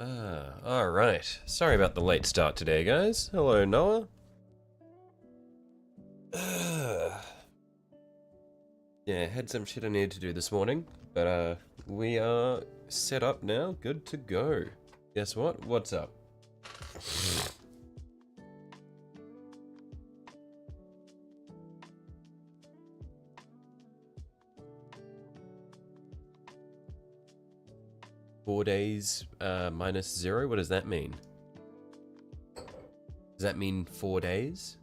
Alright. Sorry about the late start today, guys. Hello, Noah. Yeah, had some shit I needed to do this morning, but we are set up now, good to go. Guess what? What's up? 4 days minus 0? What does that mean? Does that mean 4 days?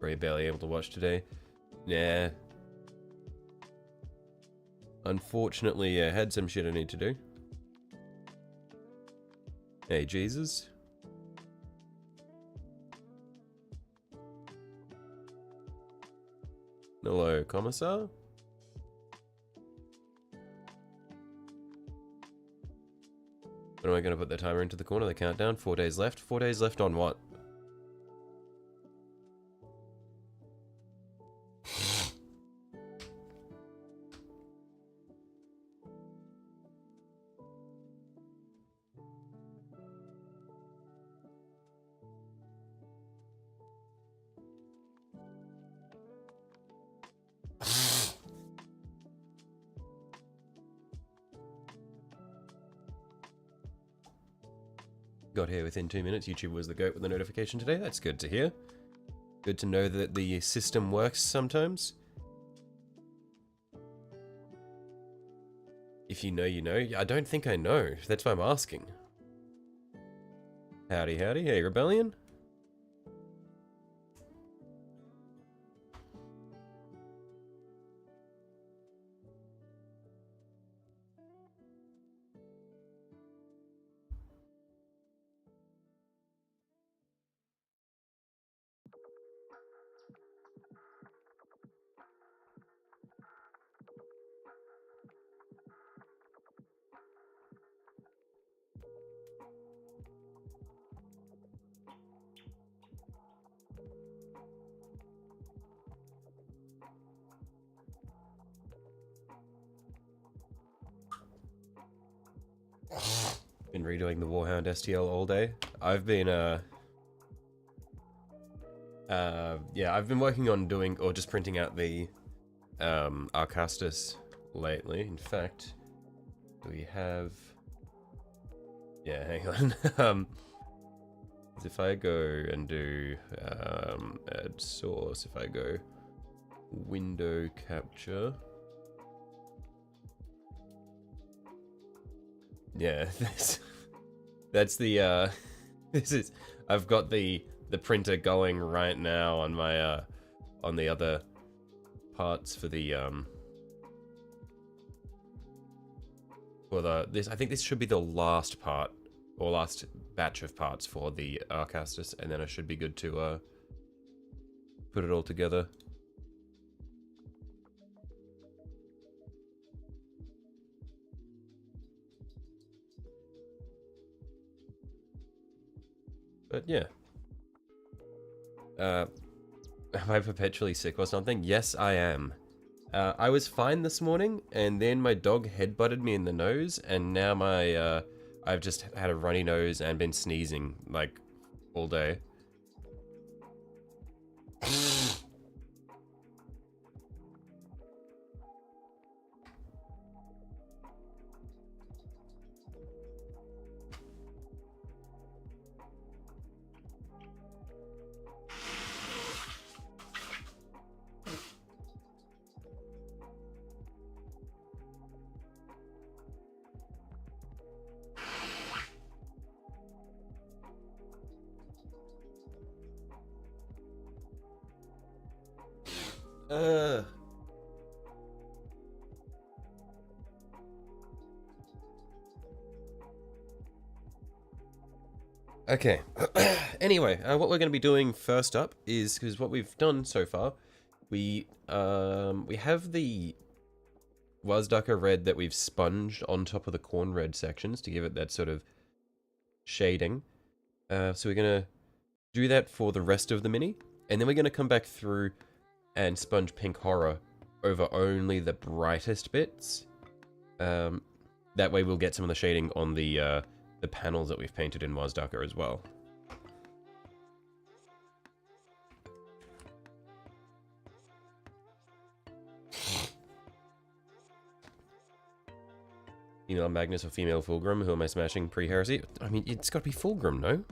Very barely able to watch today. Nah. Unfortunately, I had some shit I need to do. Hey, Jesus. Hello, Commissar. When am I going to put the timer into the corner? The countdown? 4 days left? 4 days left on what? Got here within 2 minutes. YouTube was the goat with the notification today. That's good to hear. Good to know that the system works sometimes. If you know, you know. I don't think I know. That's why I'm asking. Howdy, howdy. Hey, Rebellion. Been redoing the Warhound STL all day. I've been, yeah, I've been working on doing, or just printing out the, Arcastus lately. In fact, we have, yeah, hang on. If I go and do, add source, if I go window capture, yeah, that's the, this is, I've got the printer going right now on my, on the other parts for the, this, I think this should be the last part, or last batch of parts for the Arcastus, and then I should be good to, put it all together. But yeah. Am I perpetually sick or something? Yes, I am. I was fine this morning, and then my dog headbutted me in the nose, and now my, I've just had a runny nose and been sneezing, like, all day. Okay. Anyway, what we're going to be doing first up is, because what we've done so far, we have the Wazducker red that we've sponged on top of the corn red sections to give it that sort of shading. So we're going to do that for the rest of the mini. And then we're going to come back through and sponge pink horror over only the brightest bits. That way we'll get some of the shading on the panels that we've painted in Wazdaka as well. Female Magnus or female Fulgrim? Who am I smashing pre-heresy? I mean, it's got to be Fulgrim, no?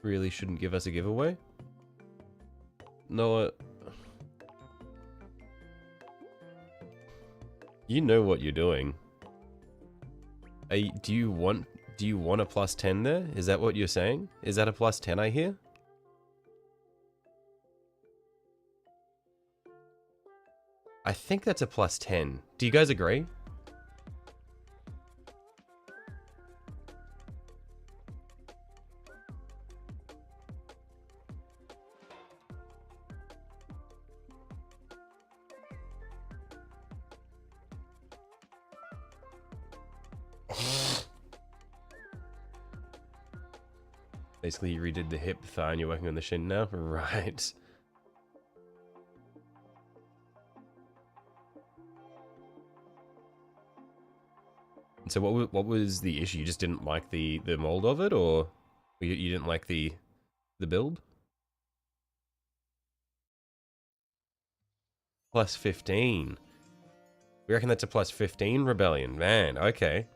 Really shouldn't give us a giveaway? Noah, you know what you're doing. Do you want a plus 10 there? Is that what you're saying? Is that a plus 10 I hear? I think that's a plus 10. Do you guys agree? Basically, you redid the hip, thigh, and you're working on the shin now? Right. So what was the issue? You just didn't like the mold of it, or you didn't like the build? Plus 15. We reckon that's a plus 15 rebellion. Man, okay.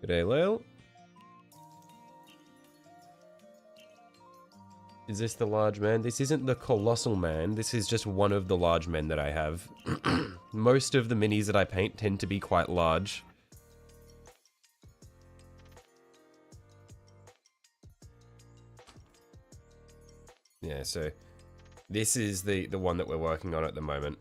G'day, Lale. Is this the large man? This isn't the colossal man. This is just one of the large men that I have. Most of the minis that I paint tend to be quite large. Yeah, so this is the one that we're working on at the moment.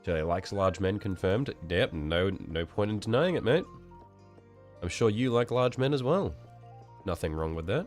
Jay likes large men, confirmed. Yep, no point in denying it, mate. I'm sure you like large men as well. Nothing wrong with that.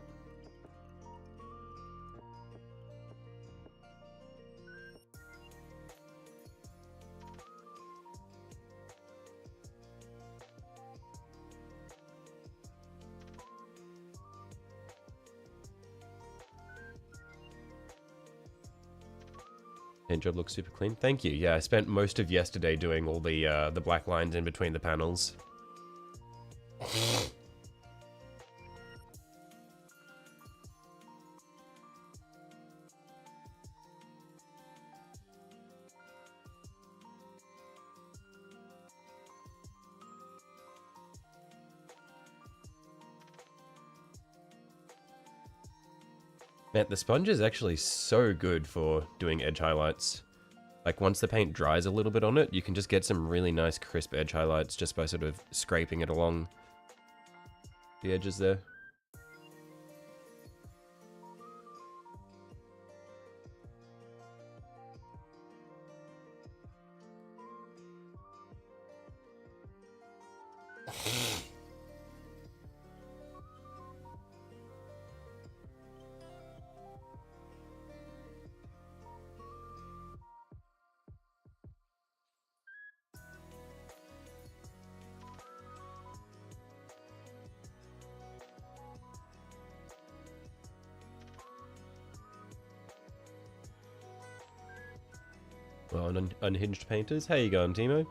Paint job looks super clean. Thank you. Yeah, I spent most of yesterday doing all the black lines in between the panels. Man, the sponge is actually so good for doing edge highlights. Like, once the paint dries a little bit on it, you can just get some really nice crisp edge highlights just by sort of scraping it along the edges there. Well, unhinged painters, how you going, Timo?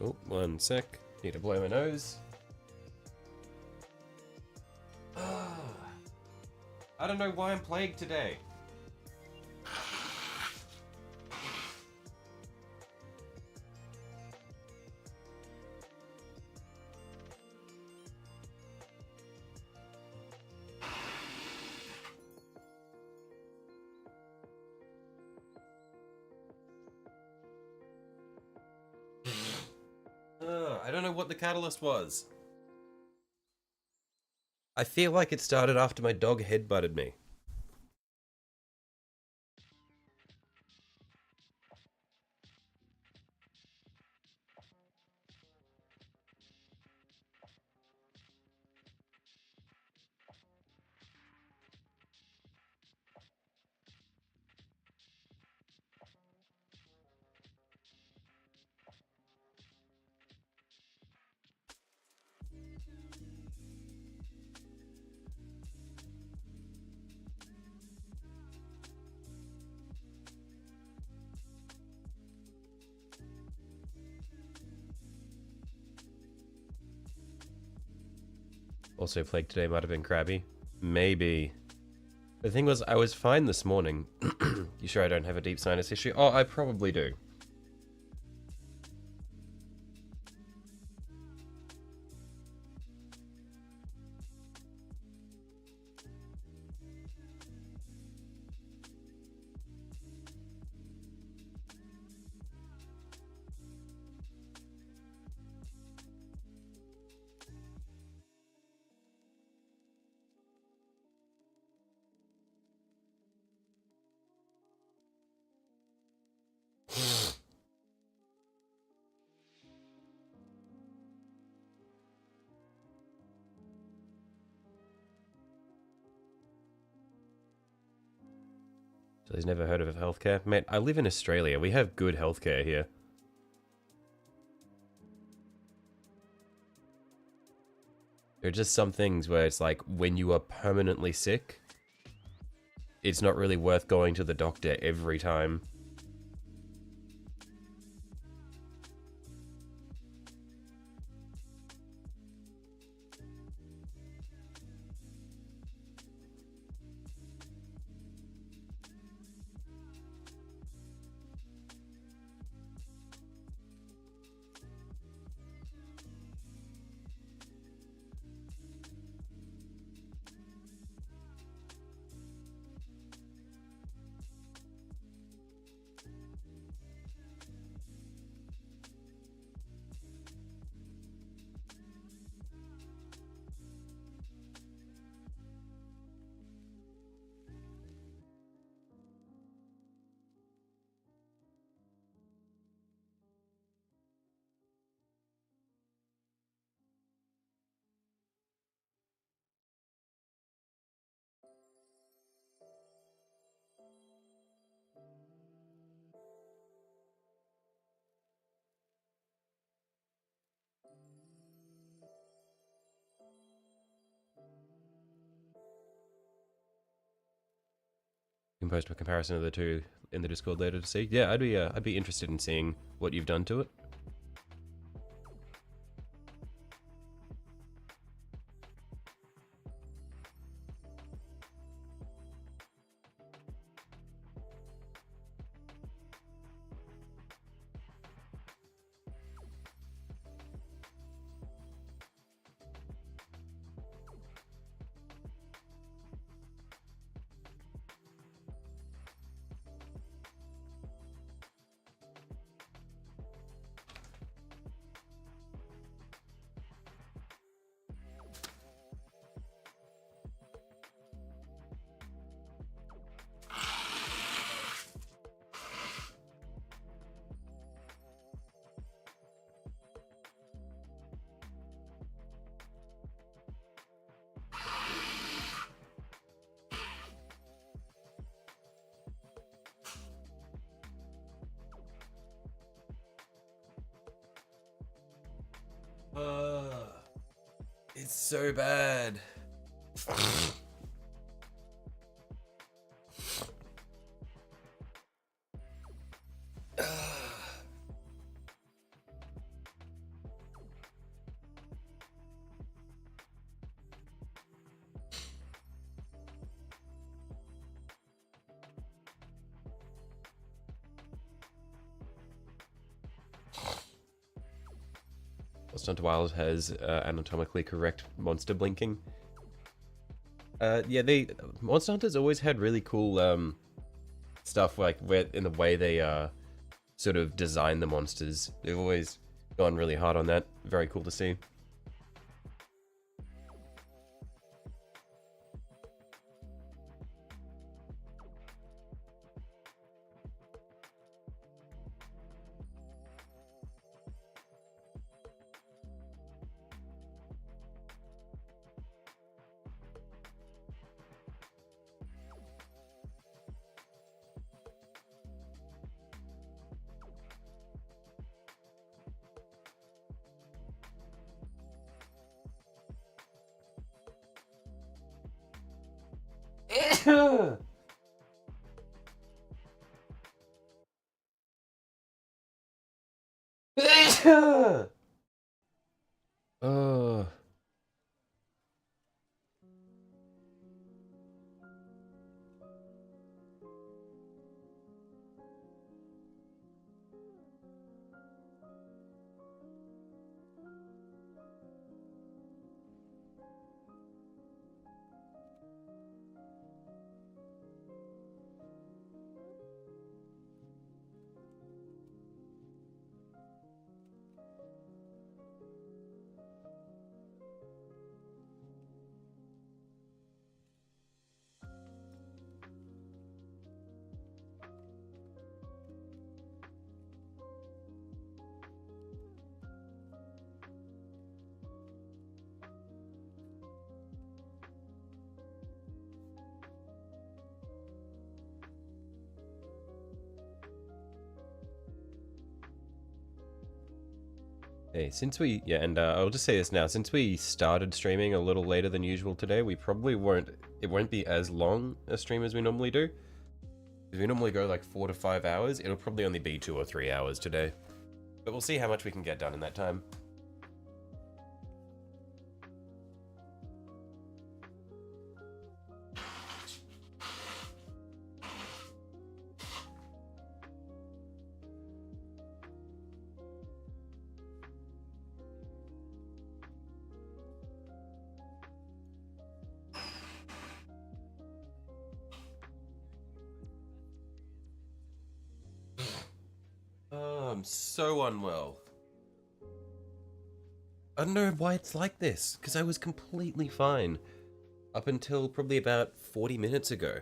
Oh, one sec. Need to blow my nose. I don't know why I'm plagued today. I don't know what the catalyst was. I feel like it started after my dog headbutted me. Also plagued today might have been crabby. Maybe. The thing was, I was fine this morning. You sure I don't have a deep sinus issue? Oh, I probably do. So he's never heard of healthcare? Mate, I live in Australia. We have good healthcare here. There are just some things where it's like, when you are permanently sick, it's not really worth going to the doctor every time. You can post a comparison of the two in the Discord later to see. Yeah, I'd be interested in seeing what you've done to it. It's so bad. Monster Hunter Wilds has anatomically correct monster blinking. Yeah, Monster Hunter's always had really cool stuff, like where in the way they sort of design the monsters. They've always gone really hard on that. Very cool to see. Oh. Hey, I'll just say this now, since we started streaming a little later than usual today, it won't be as long a stream as we normally do. If we normally go like 4 to 5 hours, it'll probably only be 2 or 3 hours today. But we'll see how much we can get done in that time. Oh, I'm so unwell. I don't know why it's like this, because I was completely fine up until probably about 40 minutes ago.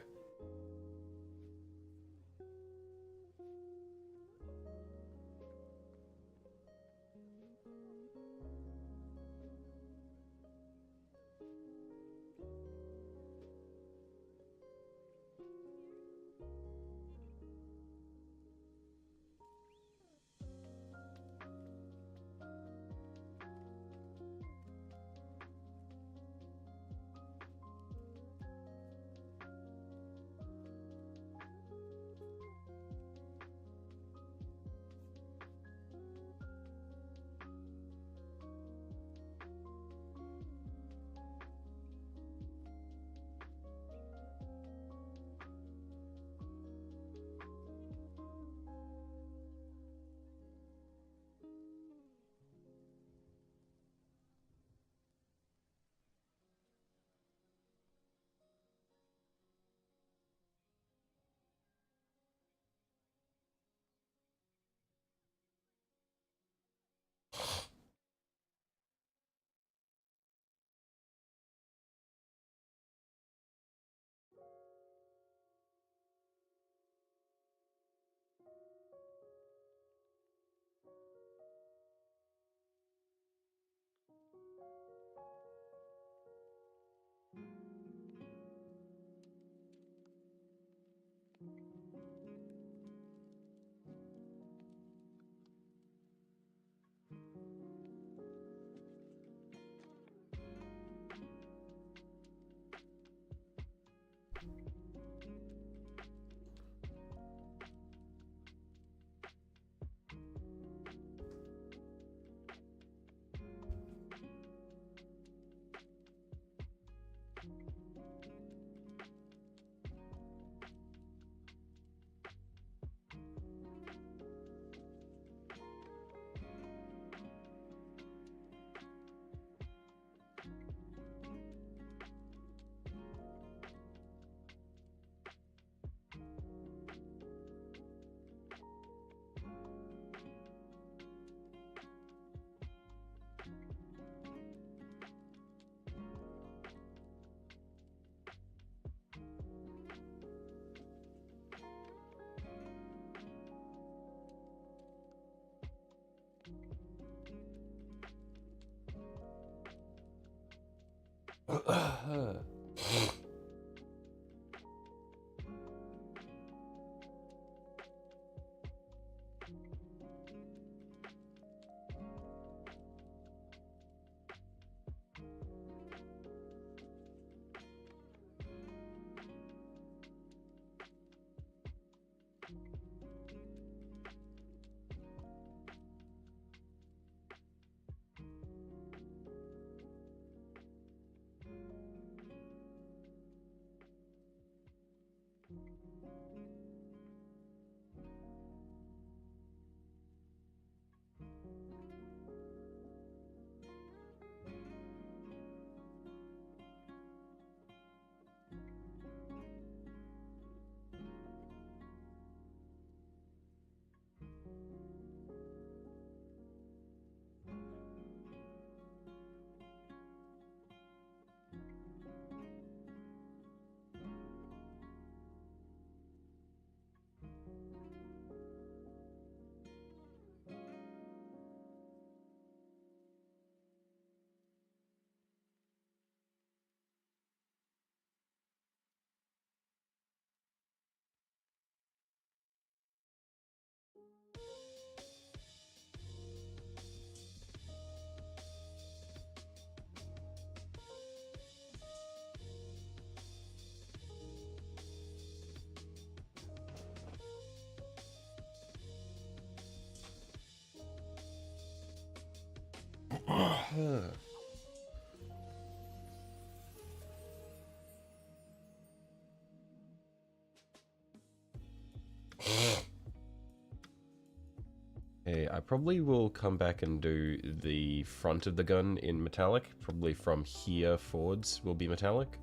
Hey, I probably will come back and do the front of the gun in metallic. Probably from here forwards will be metallic.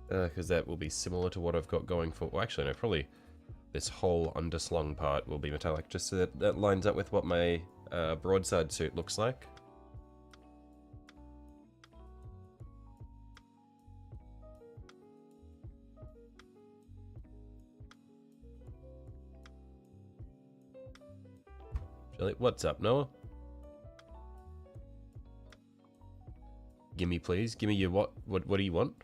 Because that will be similar to what I've got going for... Well, actually, no, probably this whole underslung part will be metallic, just so that that lines up with what my broadside suit looks like. What's up, Noah? Gimme, please. Gimme your what? What do you want?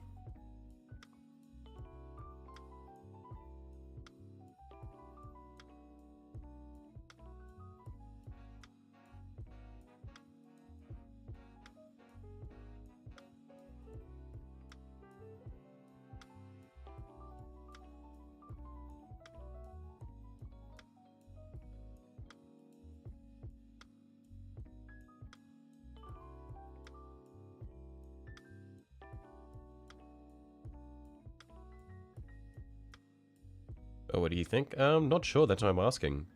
Oh, what do you think? Not sure. That's why I'm asking.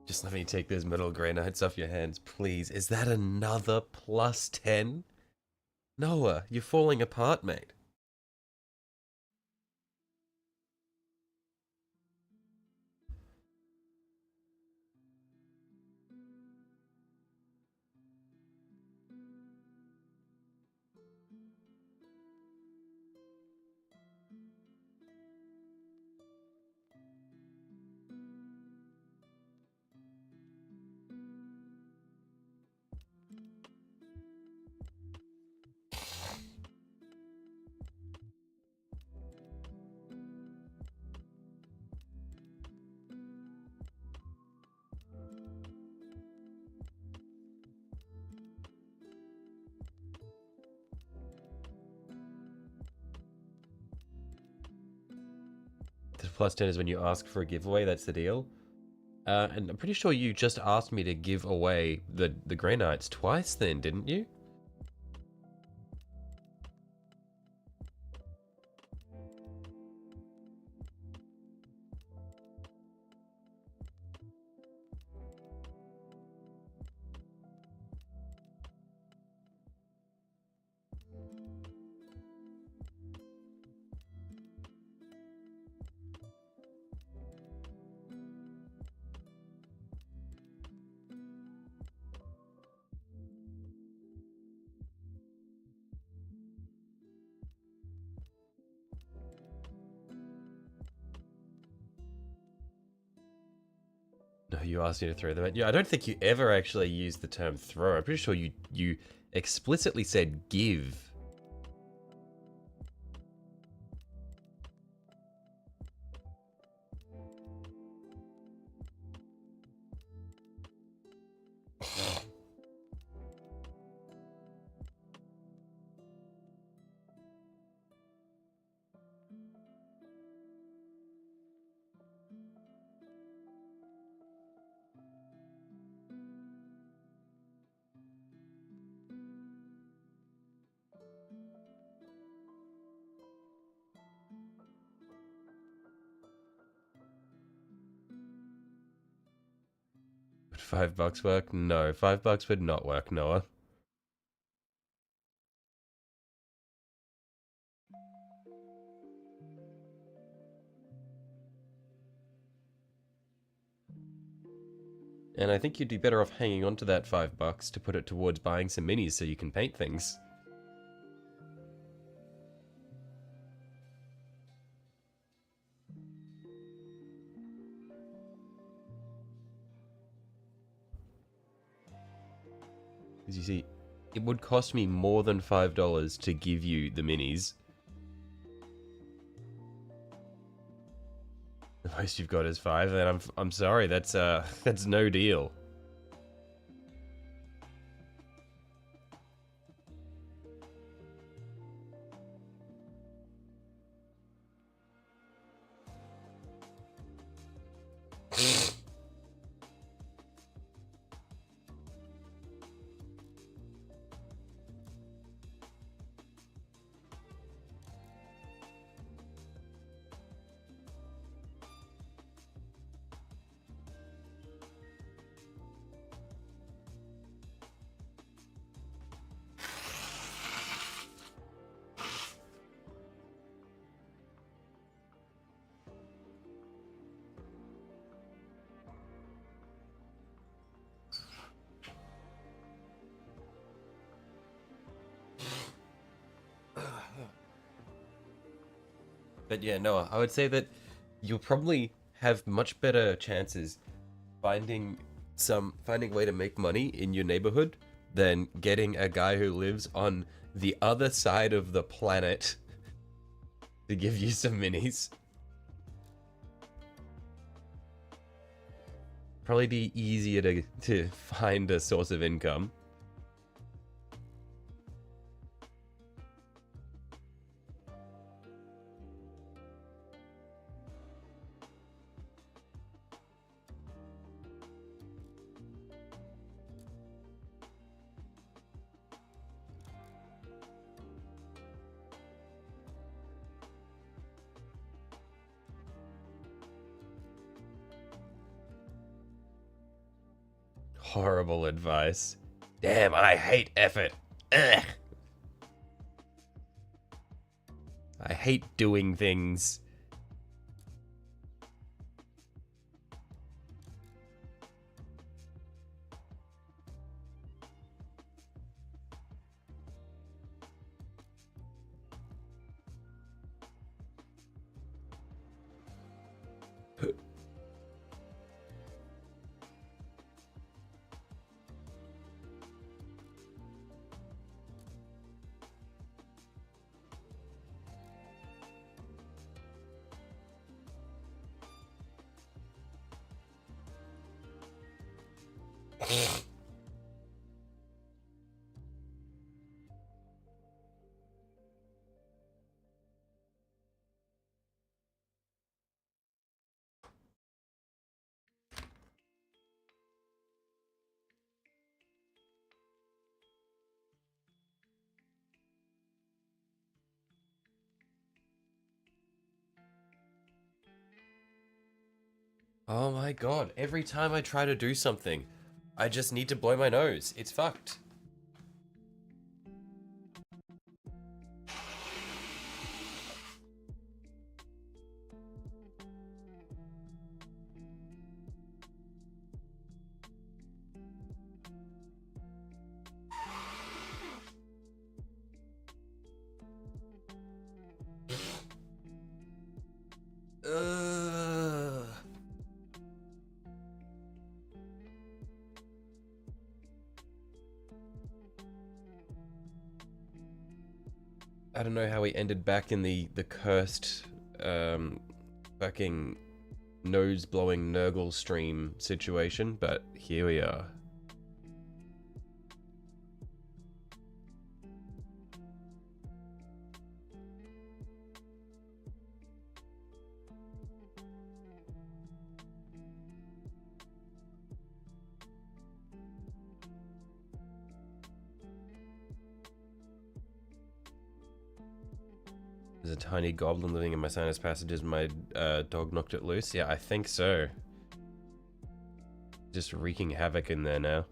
Just let me take those metal granites off your hands, please. Is that another plus 10? Noah, you're falling apart, mate. The plus 10 is when you ask for a giveaway, that's the deal. And I'm pretty sure you just asked me to give away the granites twice then, didn't you? No, you asked me to throw them at you. I don't think you ever actually used the term throw. I'm pretty sure you explicitly said give. Would $5 work? No, $5 would not work, Noah. And I think you'd be better off hanging on to that $5 to put it towards buying some minis so you can paint things. Because you see, it would cost me more than $5 to give you the minis. The most you've got is 5, and I'm sorry, that's no deal. But yeah, Noah, I would say that you'll probably have much better chances finding a way to make money in your neighborhood than getting a guy who lives on the other side of the planet to give you some minis. Probably be easier to find a source of income. Horrible advice. Damn, I hate effort. Ugh. I hate doing things. Oh my god, every time I try to do something, I just need to blow my nose. It's fucked. Ugh. I don't know how we ended back in the cursed, fucking nose-blowing Nurgle stream situation, but here we are. There's a tiny goblin living in my sinus passages. My dog knocked it loose. Yeah, I think so. Just wreaking havoc in there now.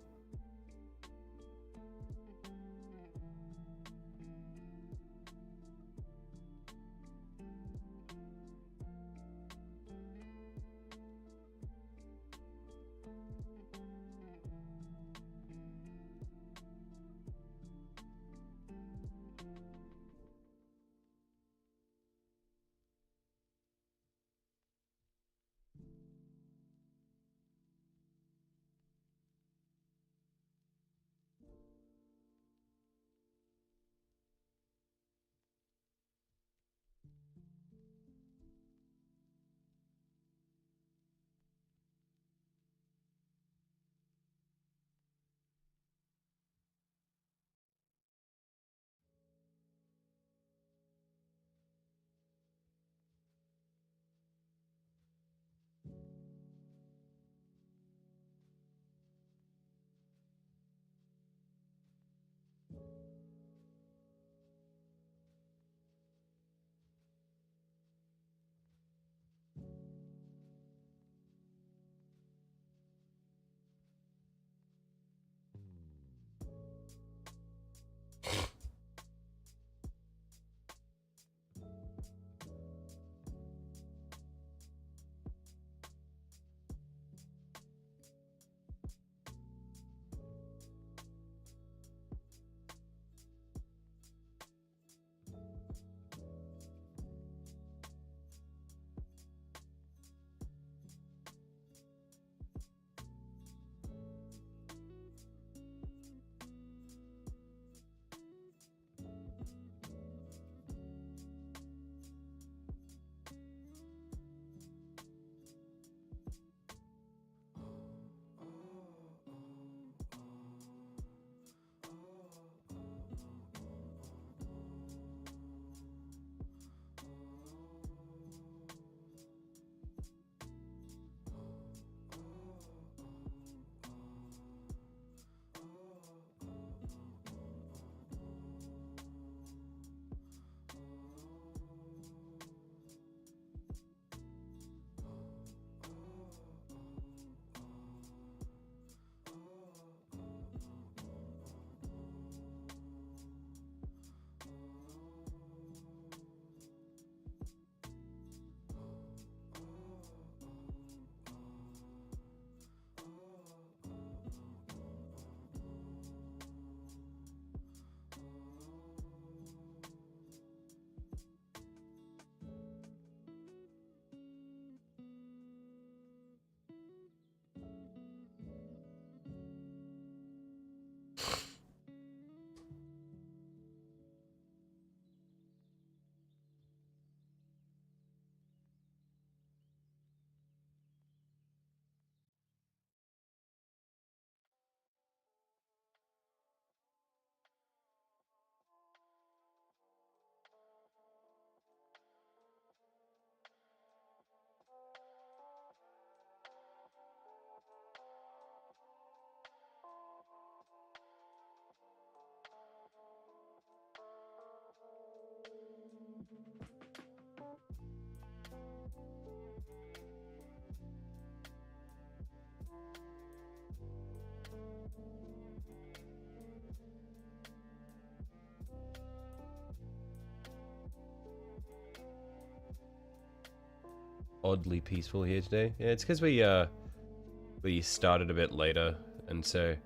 Oddly peaceful here today. Yeah, it's because we started a bit later, and so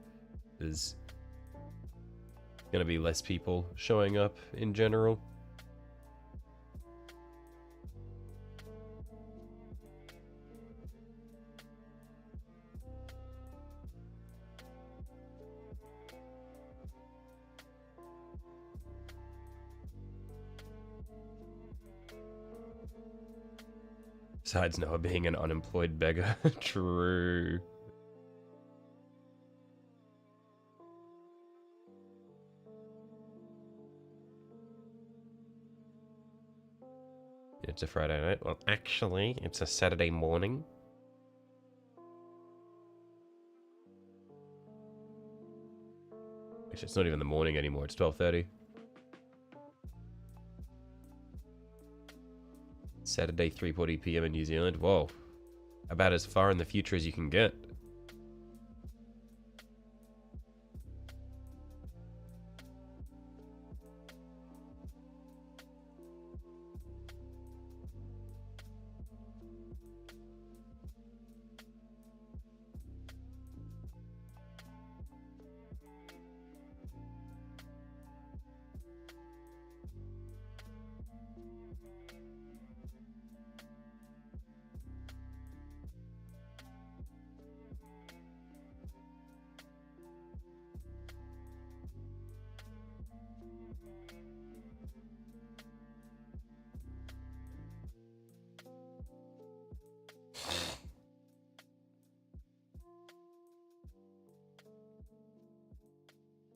there's gonna be less people showing up in general. Besides Noah being an unemployed beggar. True. It's a Friday night. Well, actually, it's a Saturday morning. Actually, it's not even the morning anymore. It's 12:30. Saturday, 3:40 p.m. in New Zealand. Whoa. About as far in the future as you can get.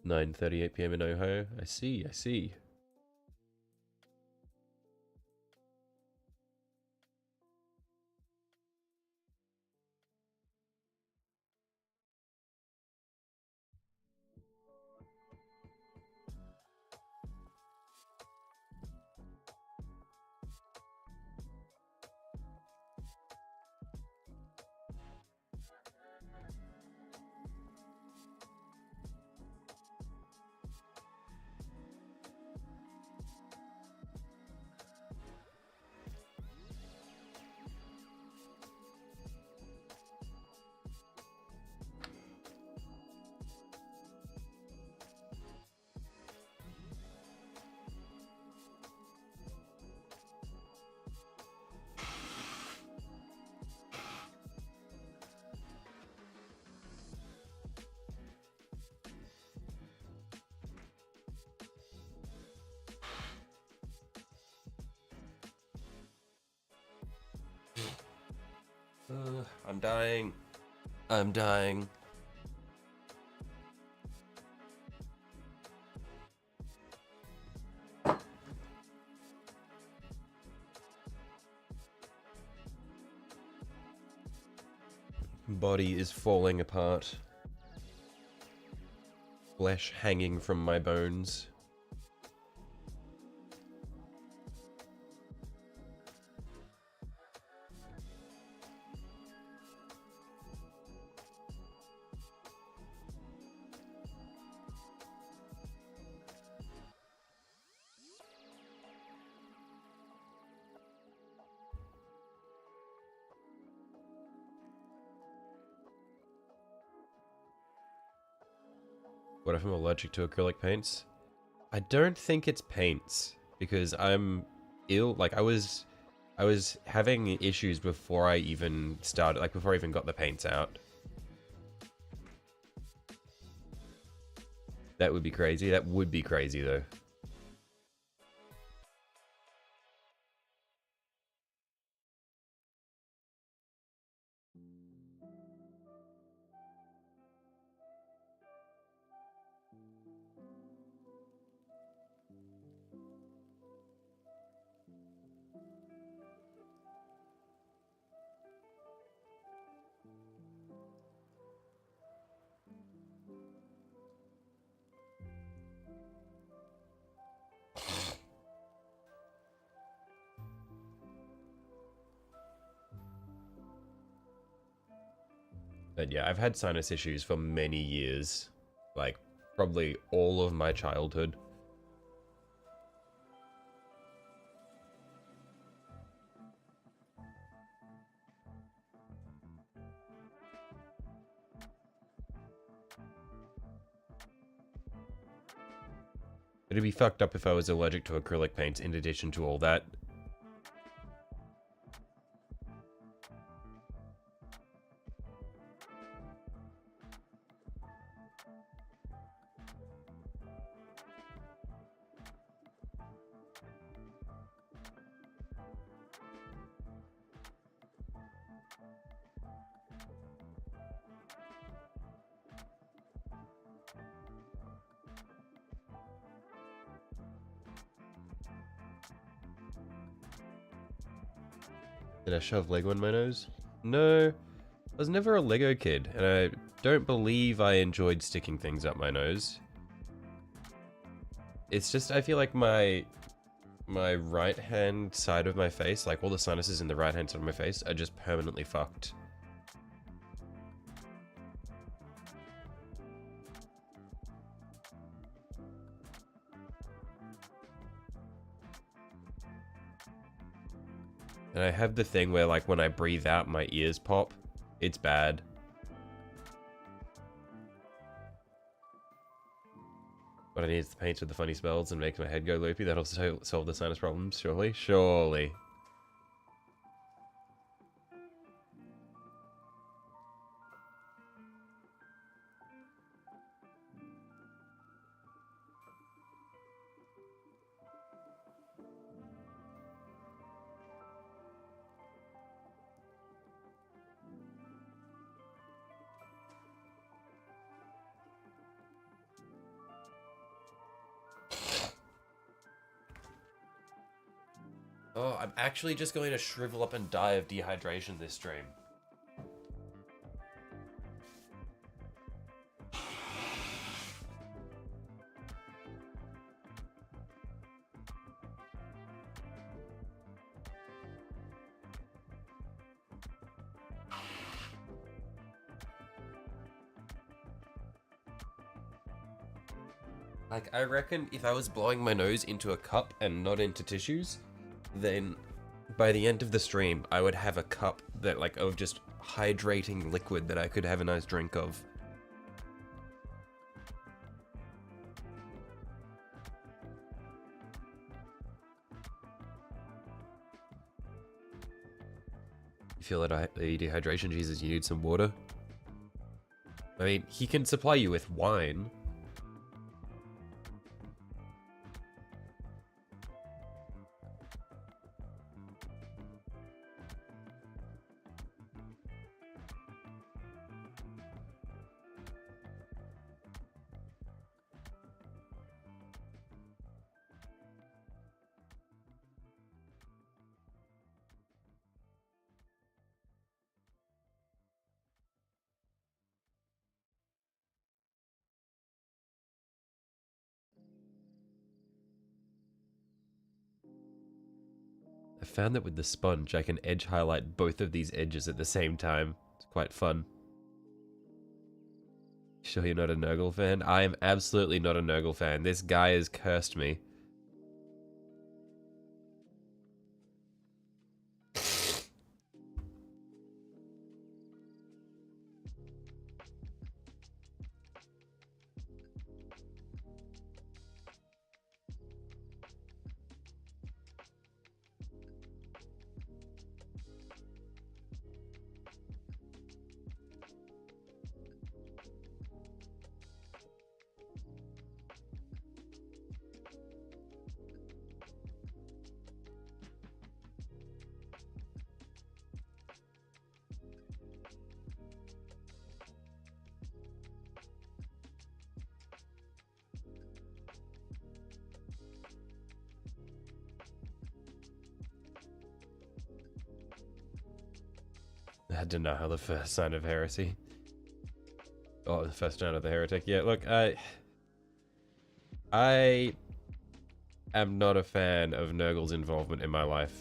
(9:38 p.m. in Ohio. I see, I see. I'm dying. I'm dying. Body is falling apart. Flesh hanging from my bones. What if I'm allergic to acrylic paints? I don't think it's paints because I'm ill. Like I was having issues before I even started, like before I even got the paints out. That would be crazy. That would be crazy though. But yeah, I've had sinus issues for many years. Like, probably all of my childhood. It'd be fucked up if I was allergic to acrylic paints in addition to all that. Did I shove Lego in my nose? No, I was never a Lego kid, and I don't believe I enjoyed sticking things up my nose. It's just, I feel like my right hand side of my face, like all the sinuses in the right hand side of my face, are just permanently fucked. And I have the thing where, like, when I breathe out, my ears pop. It's bad. What I need is the paint with the funny spells and make my head go loopy. That'll solve the sinus problems, surely? Surely. Oh, I'm actually just going to shrivel up and die of dehydration this stream. Like, I reckon if I was blowing my nose into a cup and not into tissues, then by the end of the stream, I would have a cup that, like, of just hydrating liquid that I could have a nice drink of. You feel that the dehydration, Jesus, you need some water? I mean, he can supply you with wine. I found that with the sponge, I can edge highlight both of these edges at the same time. It's quite fun. Sure you're not a Nurgle fan? I am absolutely not a Nurgle fan. This guy has cursed me. I deny the first sign of heresy. Oh, the first sign of the heretic. Yeah, look, I am not a fan of Nurgle's involvement in my life.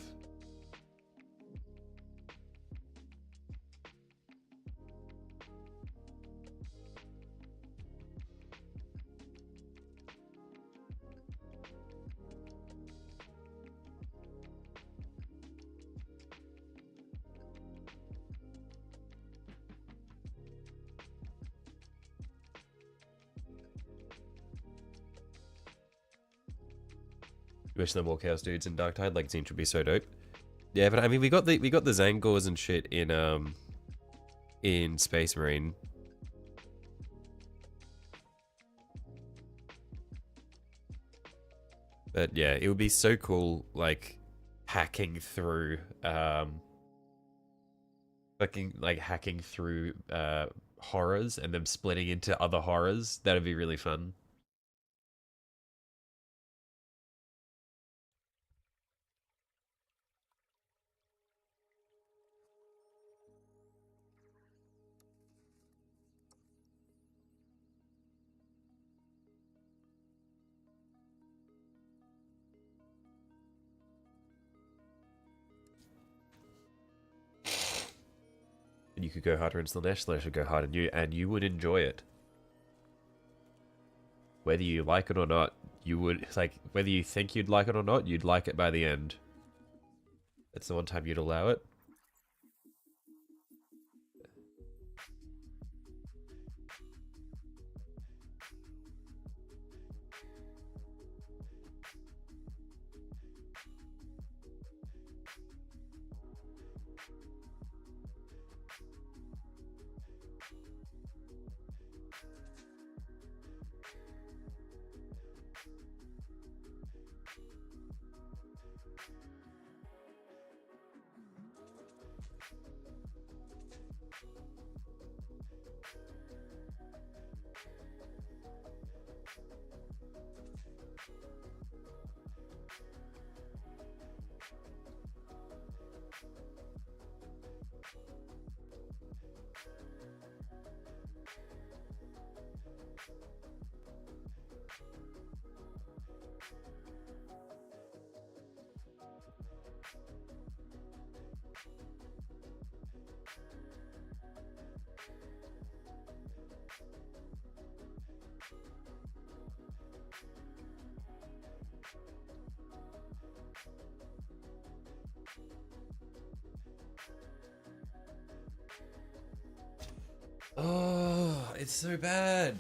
Wish them more Chaos dudes in Darktide, like Zinch would be so dope. Yeah, but I mean we got the Zangors and shit in Space Marine. But yeah, it would be so cool, like hacking through hacking through horrors and them splitting into other horrors. That'd be really fun. And you could go harder and Slanesh would go harder than you, and you would enjoy it. Whether you like it or not, you would, like, whether you think you'd like it or not, you'd like it by the end. That's the one time you'd allow it. Oh, it's so bad.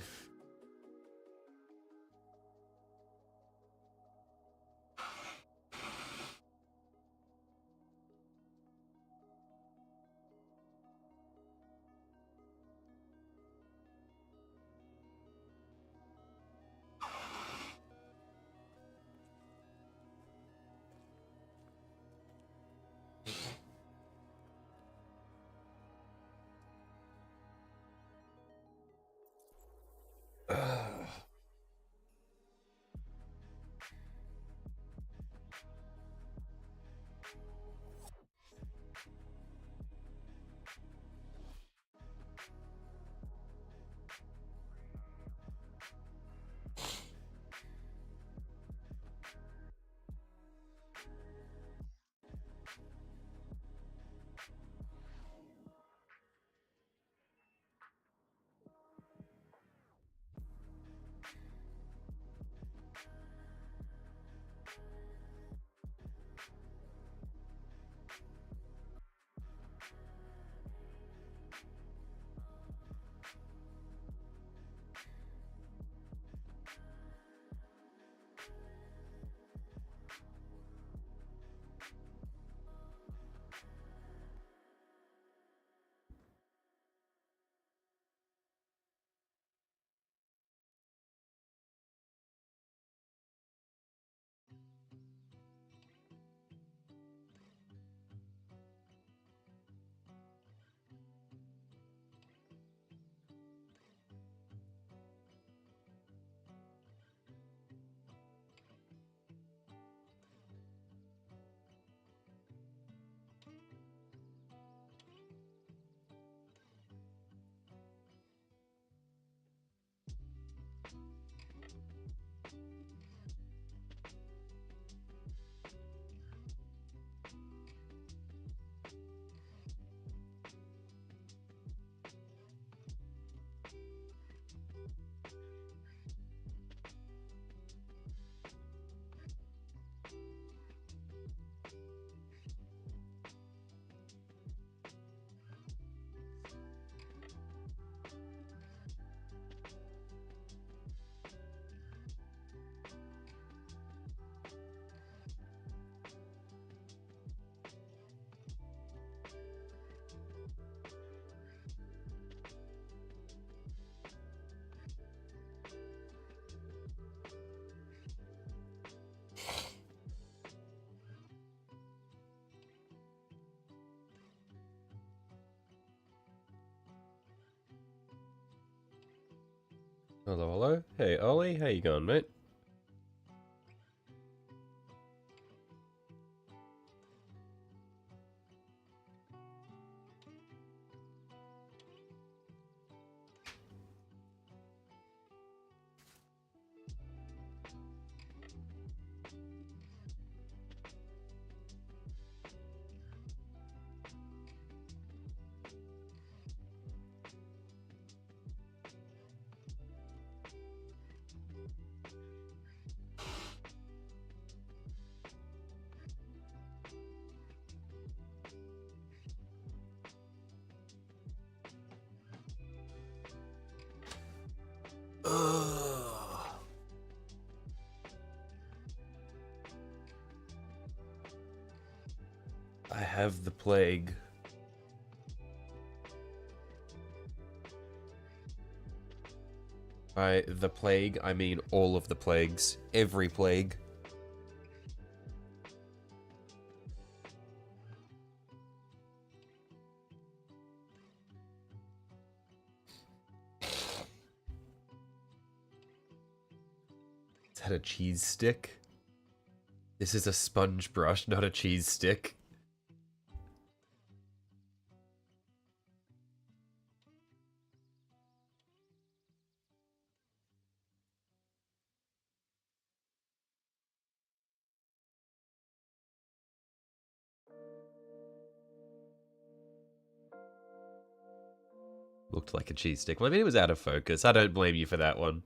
Hello, hello. Hey, Ollie. How you going, mate? Ugh. I have the plague. By the plague, I mean all of the plagues. Every plague. Is that a cheese stick? This is a sponge brush, not a cheese stick. Looked like a cheese stick. Well, I mean, it was out of focus. I don't blame you for that one.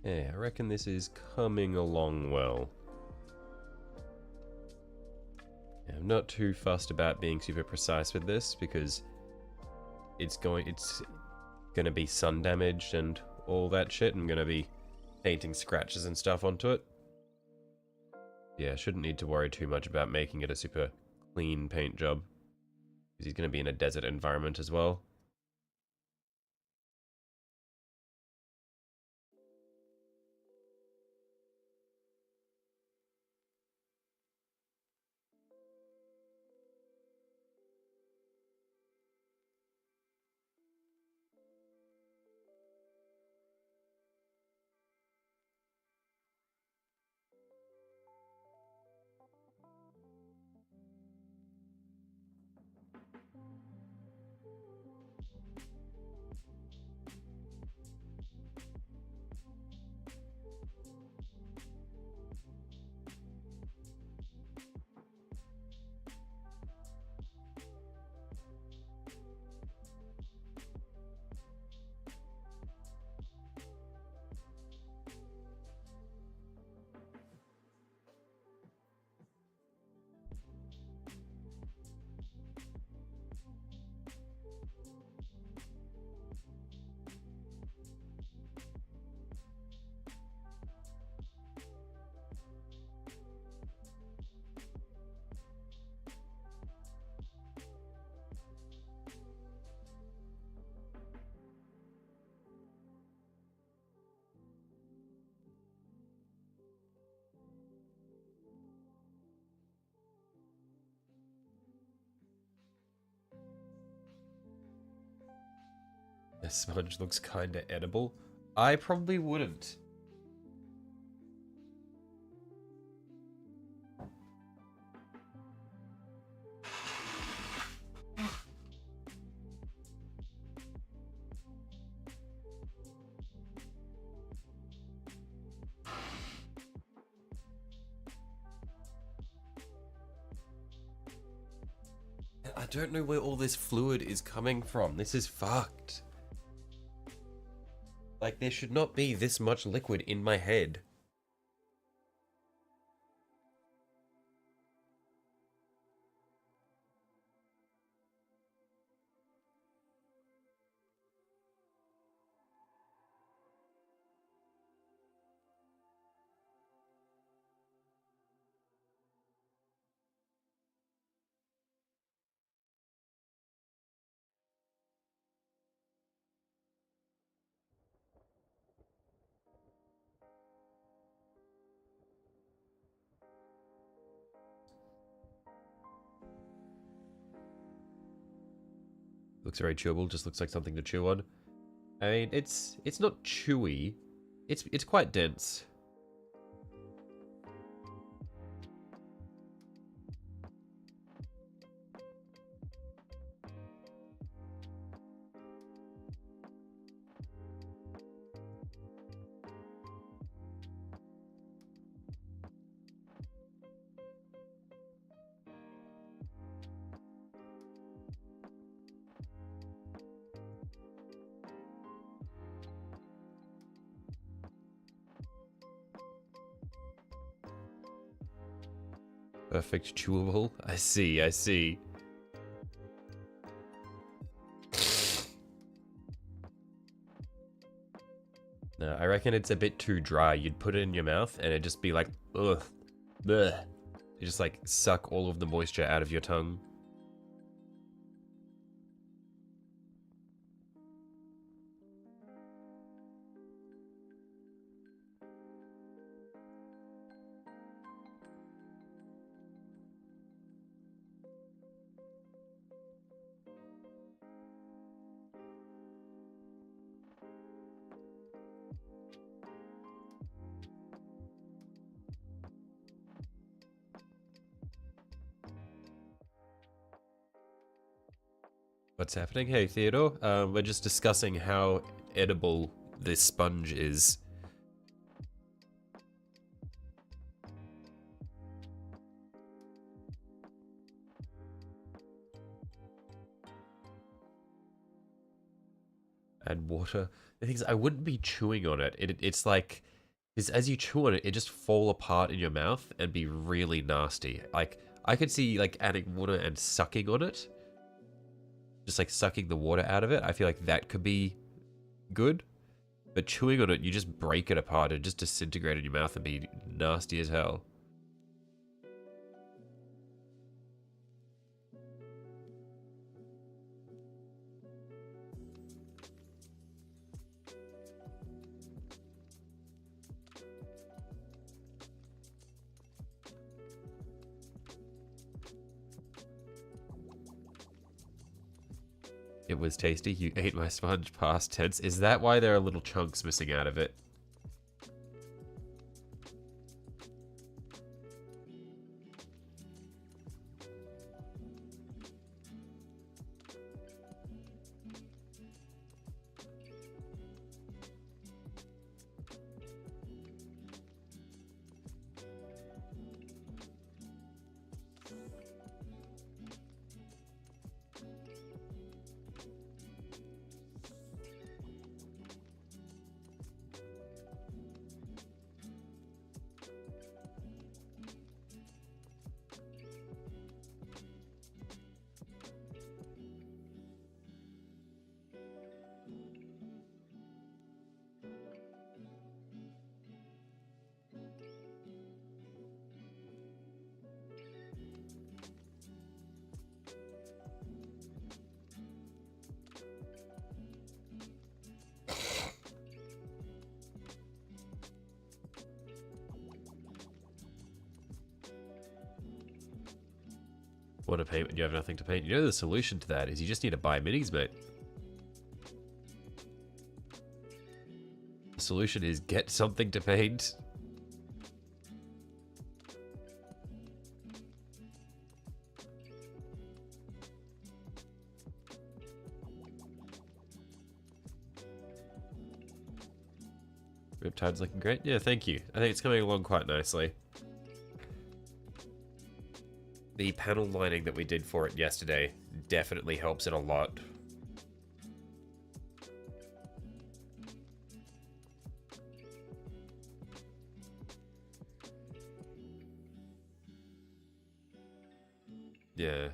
Yeah, I reckon this is coming along well. Yeah, I'm not too fussed about being super precise with this because it's gonna be sun damaged and all that shit. I'm gonna be painting scratches and stuff onto it. Yeah, shouldn't need to worry too much about making it a super clean paint job because he's gonna be in a desert environment as well. The smudge looks kinda edible. I probably wouldn't. don't know where all this fluid is coming from. This is fucked. Like, there should not be this much liquid in my head. Looks very chewable, just looks like something to chew on. I mean, it's not chewy. It's quite dense. Perfect chewable. I see, I see. No, I reckon it's a bit too dry. You'd put it in your mouth and it'd just be like, ugh, bleh. You just like suck all of the moisture out of your tongue. What's happening? Hey, Theodore. We're just discussing how edible this sponge is. Add water. The thing is, I wouldn't be chewing on it. It's like, as you chew on it, it just fall apart in your mouth and be really nasty. Like, I could see like adding water and sucking on it. Just like sucking the water out of it. I feel like that could be good. But chewing on it, you just break it apart and just disintegrate in your mouth and be nasty as hell. It was tasty. You ate my sponge, past tense. Is that why there are little chunks missing out of it? Want to paint when you have nothing to paint? You know the solution to that is you just need to buy minis, mate. The solution is get something to paint. Riptide's looking great. Yeah, thank you. I think it's coming along quite nicely. The panel lining that we did for it yesterday definitely helps it a lot. Yeah.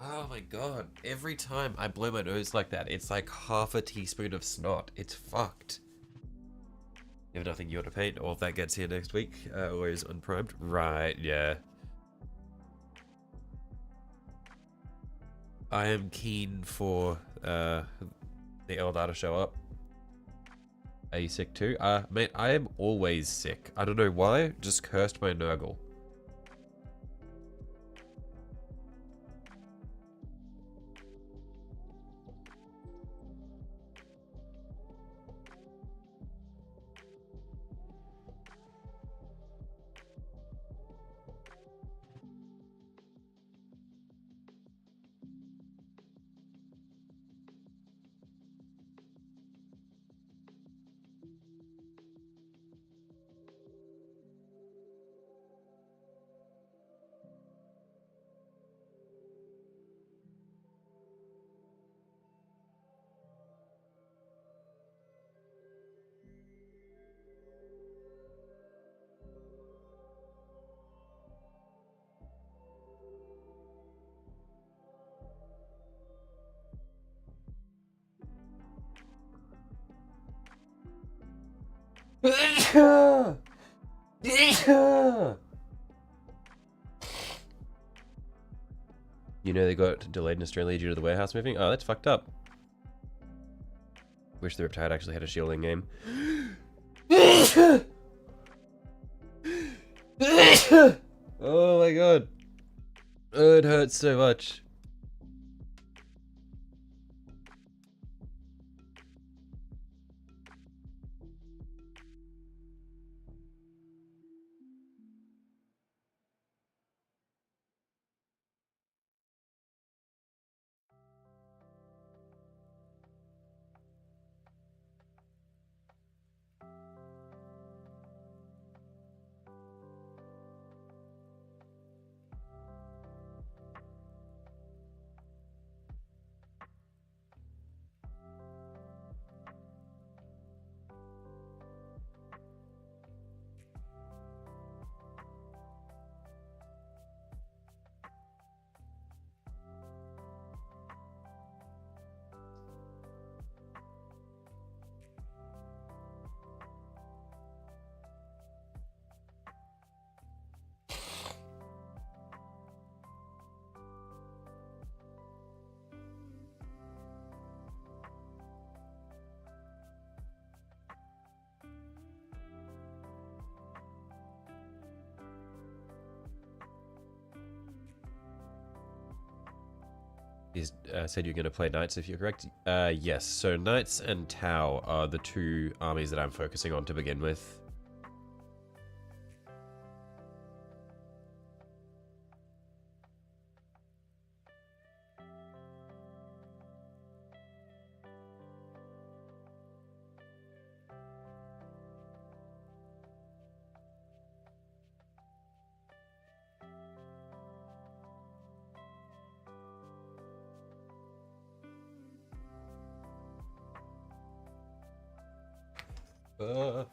Oh my god, every time I blow my nose like that, it's like half a teaspoon of snot. It's fucked. You have nothing you want to paint, or if that gets here next week, always unprimed. Right, yeah. I am keen for the Eldar to show up. Are you sick too? Mate, I am always sick. I don't know why, just cursed my Nurgle. You know they got delayed in Australia due to the warehouse moving? Oh, that's fucked up. Wish the Riptide actually had a shielding game. Oh my god. Oh, it hurts so much. You said you're going to play Knights, if you're correct. Yes, so Knights and Tau are the two armies that I'm focusing on to begin with. Uh...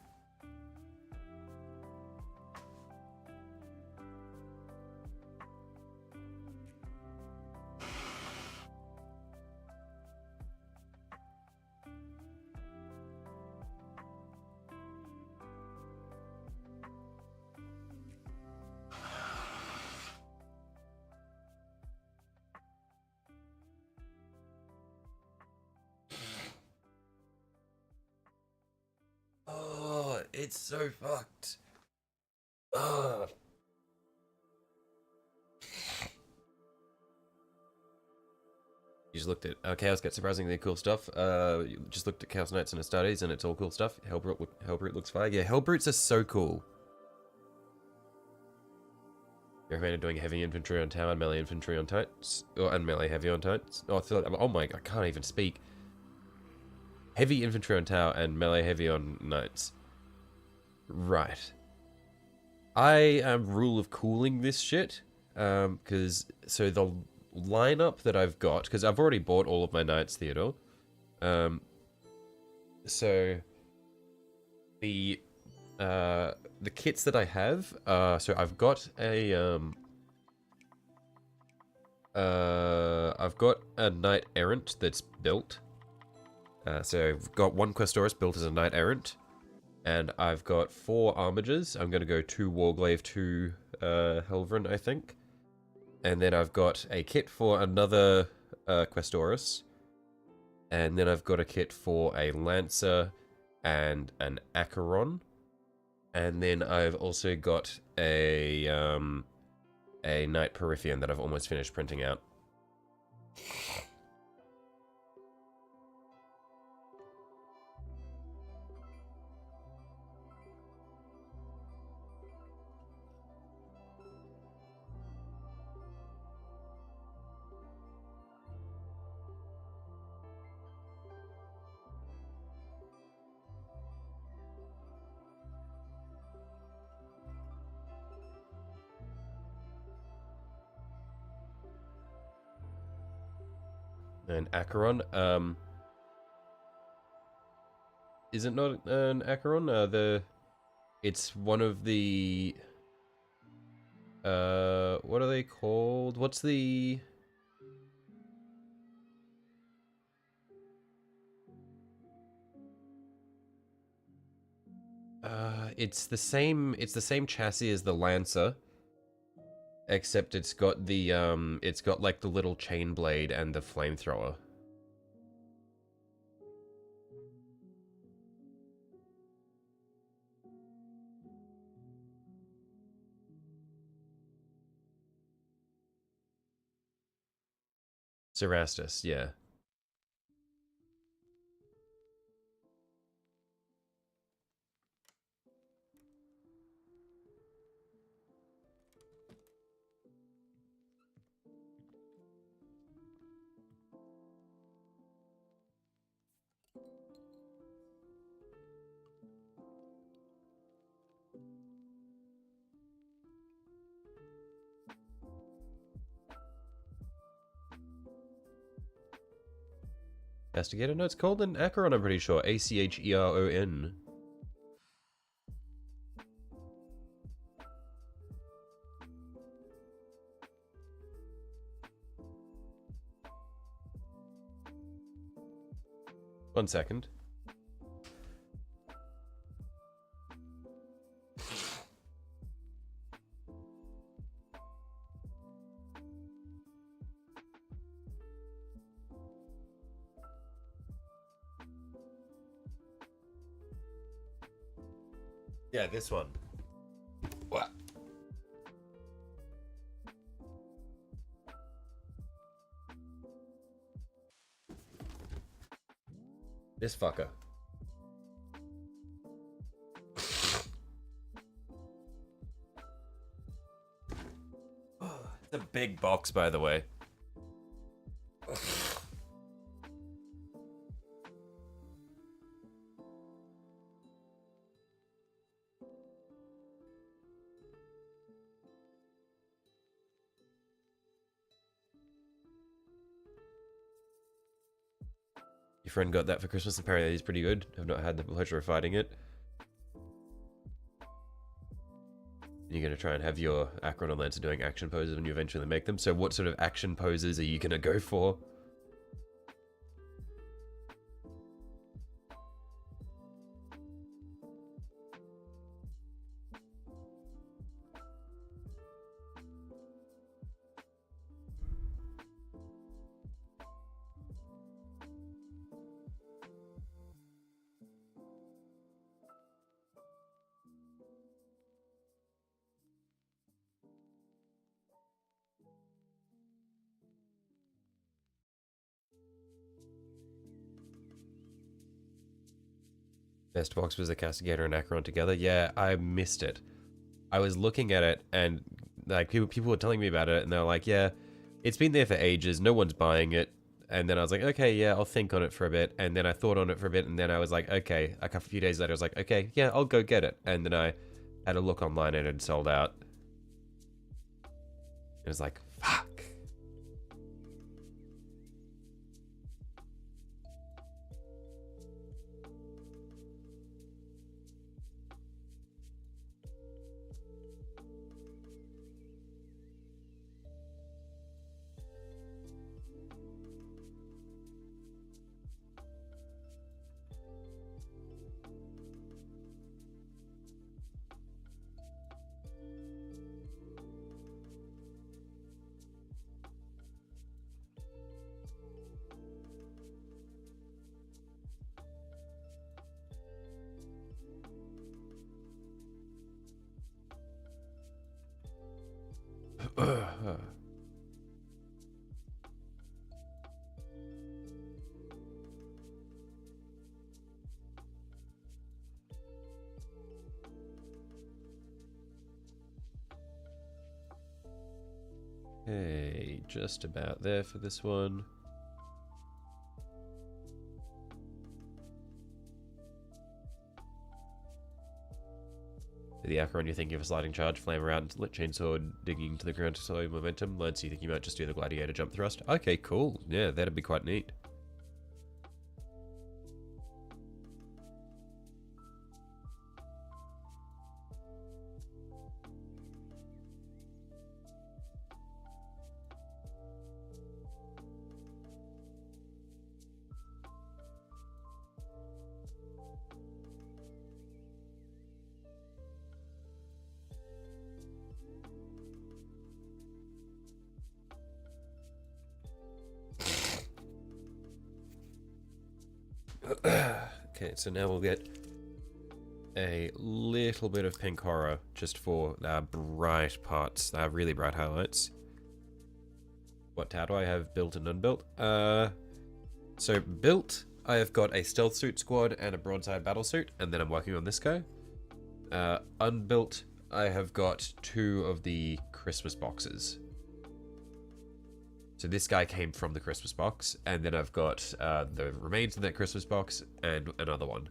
Oh, it's so fucked. Oh. You just looked at Chaos Get surprisingly cool stuff. You just looked at Chaos Knights and Astartes, and it's all cool stuff. Hellbrute looks fire. Yeah, Hellbrutes are so cool. You recommended doing heavy infantry on tower and melee infantry on tights, and melee heavy on tights. Oh my! I can't even speak. Heavy infantry on tower and melee heavy on knights. Right. I am rule of cooling this shit. Because so the lineup that I've got, because I've already bought all of my knights, Theodore. So the kits that I have, so I've got a I've got a knight errant that's built. So I've got one Questoris built as a knight errant, and I've got 4 armigers. I'm gonna go 2 Warglaive, 2 Helvrin, I think. And then I've got a kit for another Questoris. And then I've got a kit for a Lancer and an Acheron. And then I've also got a Knight Perithian that I've almost finished printing out. And Acheron, is it not an Acheron? It's one of the, what are they called? What's the, it's the same chassis as the Lancer, except it's got the, it's got like the little chain blade and the flamethrower. Cerastus, yeah. Castigator? No, it's called an Acheron, I'm pretty sure. Acheron. One second. Yeah, this one. What? This fucker. It's a big box, by the way. Your friend got that for Christmas. Apparently he's pretty good. I've not had the pleasure of fighting it. You're going to try and have your Acheron and Lancer doing action poses when you eventually make them. So what sort of action poses are you going to go for? Best box was the Castigator and Acheron together. Yeah, I missed it. I was looking at it and like people were telling me about it and they were like, yeah, it's been there for ages. No one's buying it. And then I was like, okay, yeah, I'll think on it for a bit. And then I thought on it for a bit and then I was like, okay, a few days later I was like, okay, yeah, I'll go get it. And then I had a look online and it had sold out. It was like, fuck. Hey, just about there for this one. The Acheron, you're thinking of a sliding charge, flame around, lit chainsaw, digging to the ground to slow momentum. Lance, you think you might just do the gladiator jump thrust? Okay, cool. Yeah, that'd be quite neat. Okay, so now we'll get a little bit of pink horror just for bright parts, really bright highlights. What tab do I have built and unbuilt? So built, I have got a stealth suit squad and a broadside battle suit, and then I'm working on this guy. Unbuilt, I have got 2 of the Christmas boxes. So this guy came from the Christmas box, and then I've got the remains in that Christmas box and another one.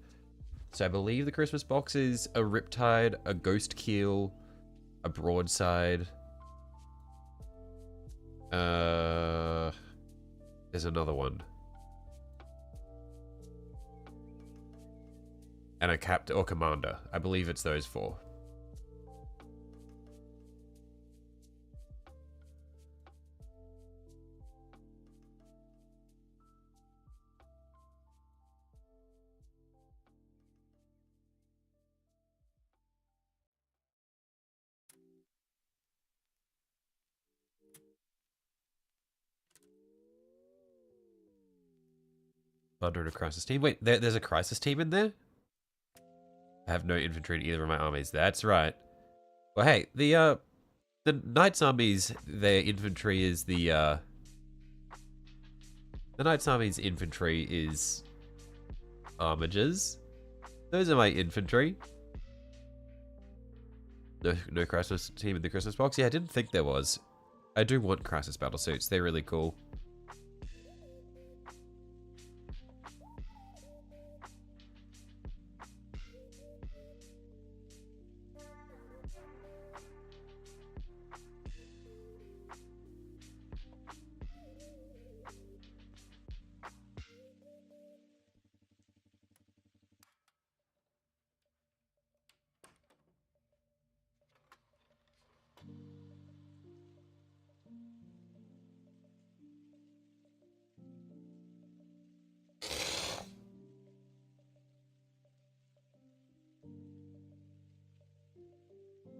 So I believe the Christmas box is a riptide, a ghost keel, a broadside. There's another one. And a captain or commander. I believe it's those 4. Under a crisis team. Wait, there's a crisis team in there? I have no infantry in either of my armies. That's right. Well, hey, the Knights armies, their infantry is the Knights army's infantry is armigers. Those are my infantry. No crisis team in the Christmas box. Yeah, I didn't think there was. I do want crisis battle suits. They're really cool.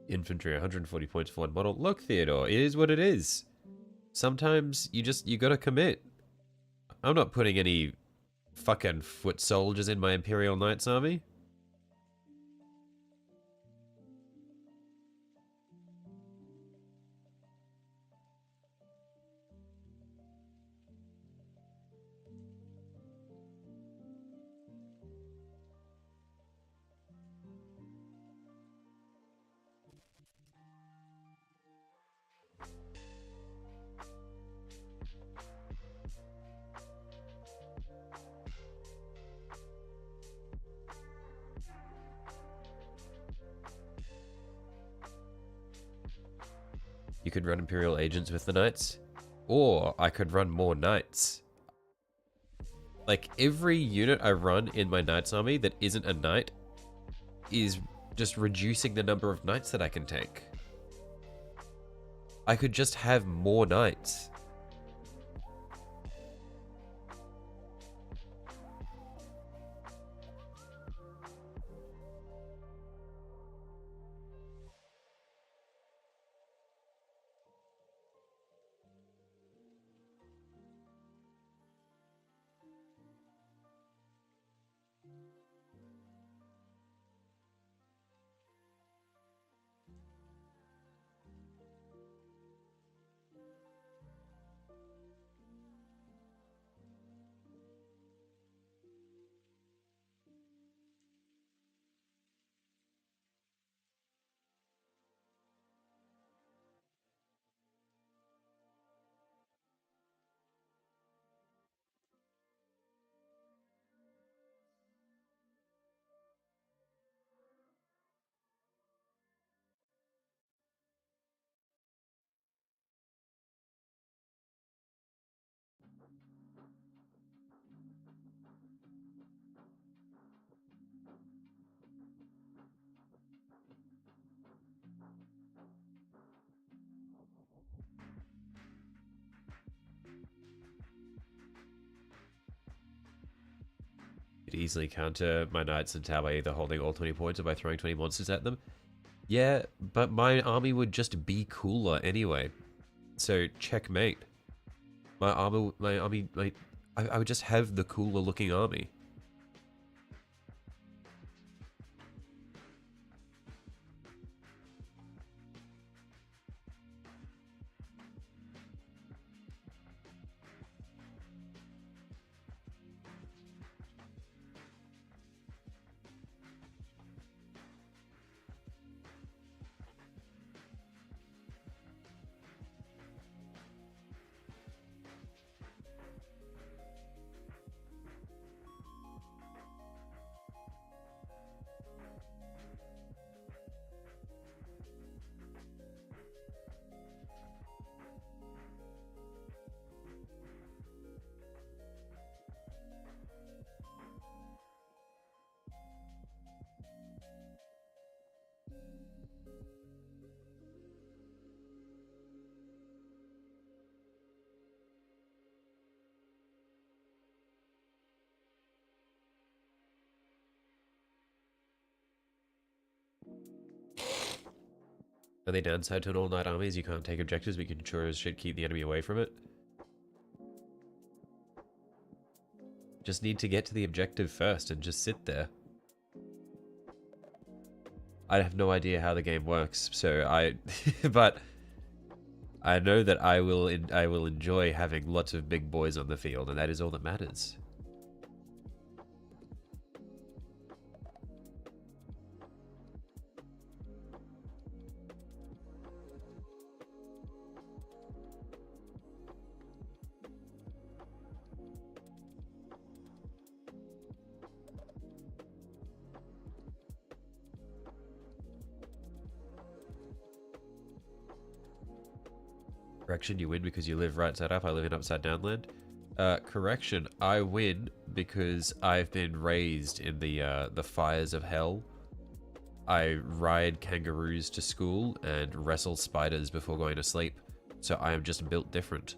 Infantry, 140 points for one model. Look, Theodore, it is what it is. Sometimes you gotta commit. I'm not putting any fucking foot soldiers in my Imperial Knights army. You could run Imperial agents with the knights, or I could run more knights. Like, every unit I run in my knights army that isn't a knight is just reducing the number of knights that I can take. I could just have more knights. Could easily counter my knights in tower by either holding all 20 points or by throwing 20 monsters at them. Yeah, but my army would just be cooler anyway. So checkmate. I would just have the cooler looking army. Only downside to an all-night army is you can't take objectives, but you can sure as shit keep the enemy away from it. Just need to get to the objective first and just sit there. I have no idea how the game works, so but I know that I will enjoy having lots of big boys on the field, and that is all that matters. Correction, you win because you live right side up. I live in upside down land. Correction, I win because I've been raised in the fires of hell. I ride kangaroos to school and wrestle spiders before going to sleep. So I am just built different.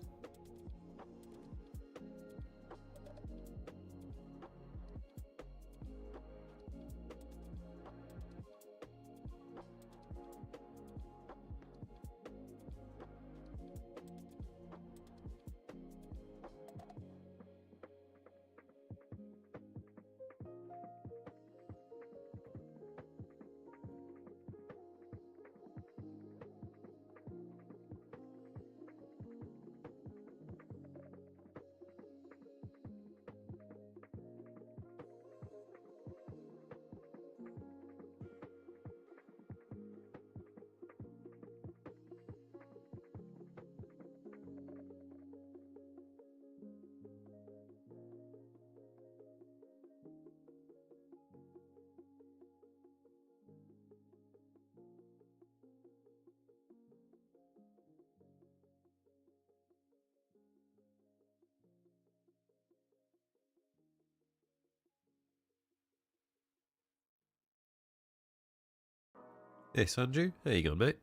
Hey, Sanju. How you going, mate?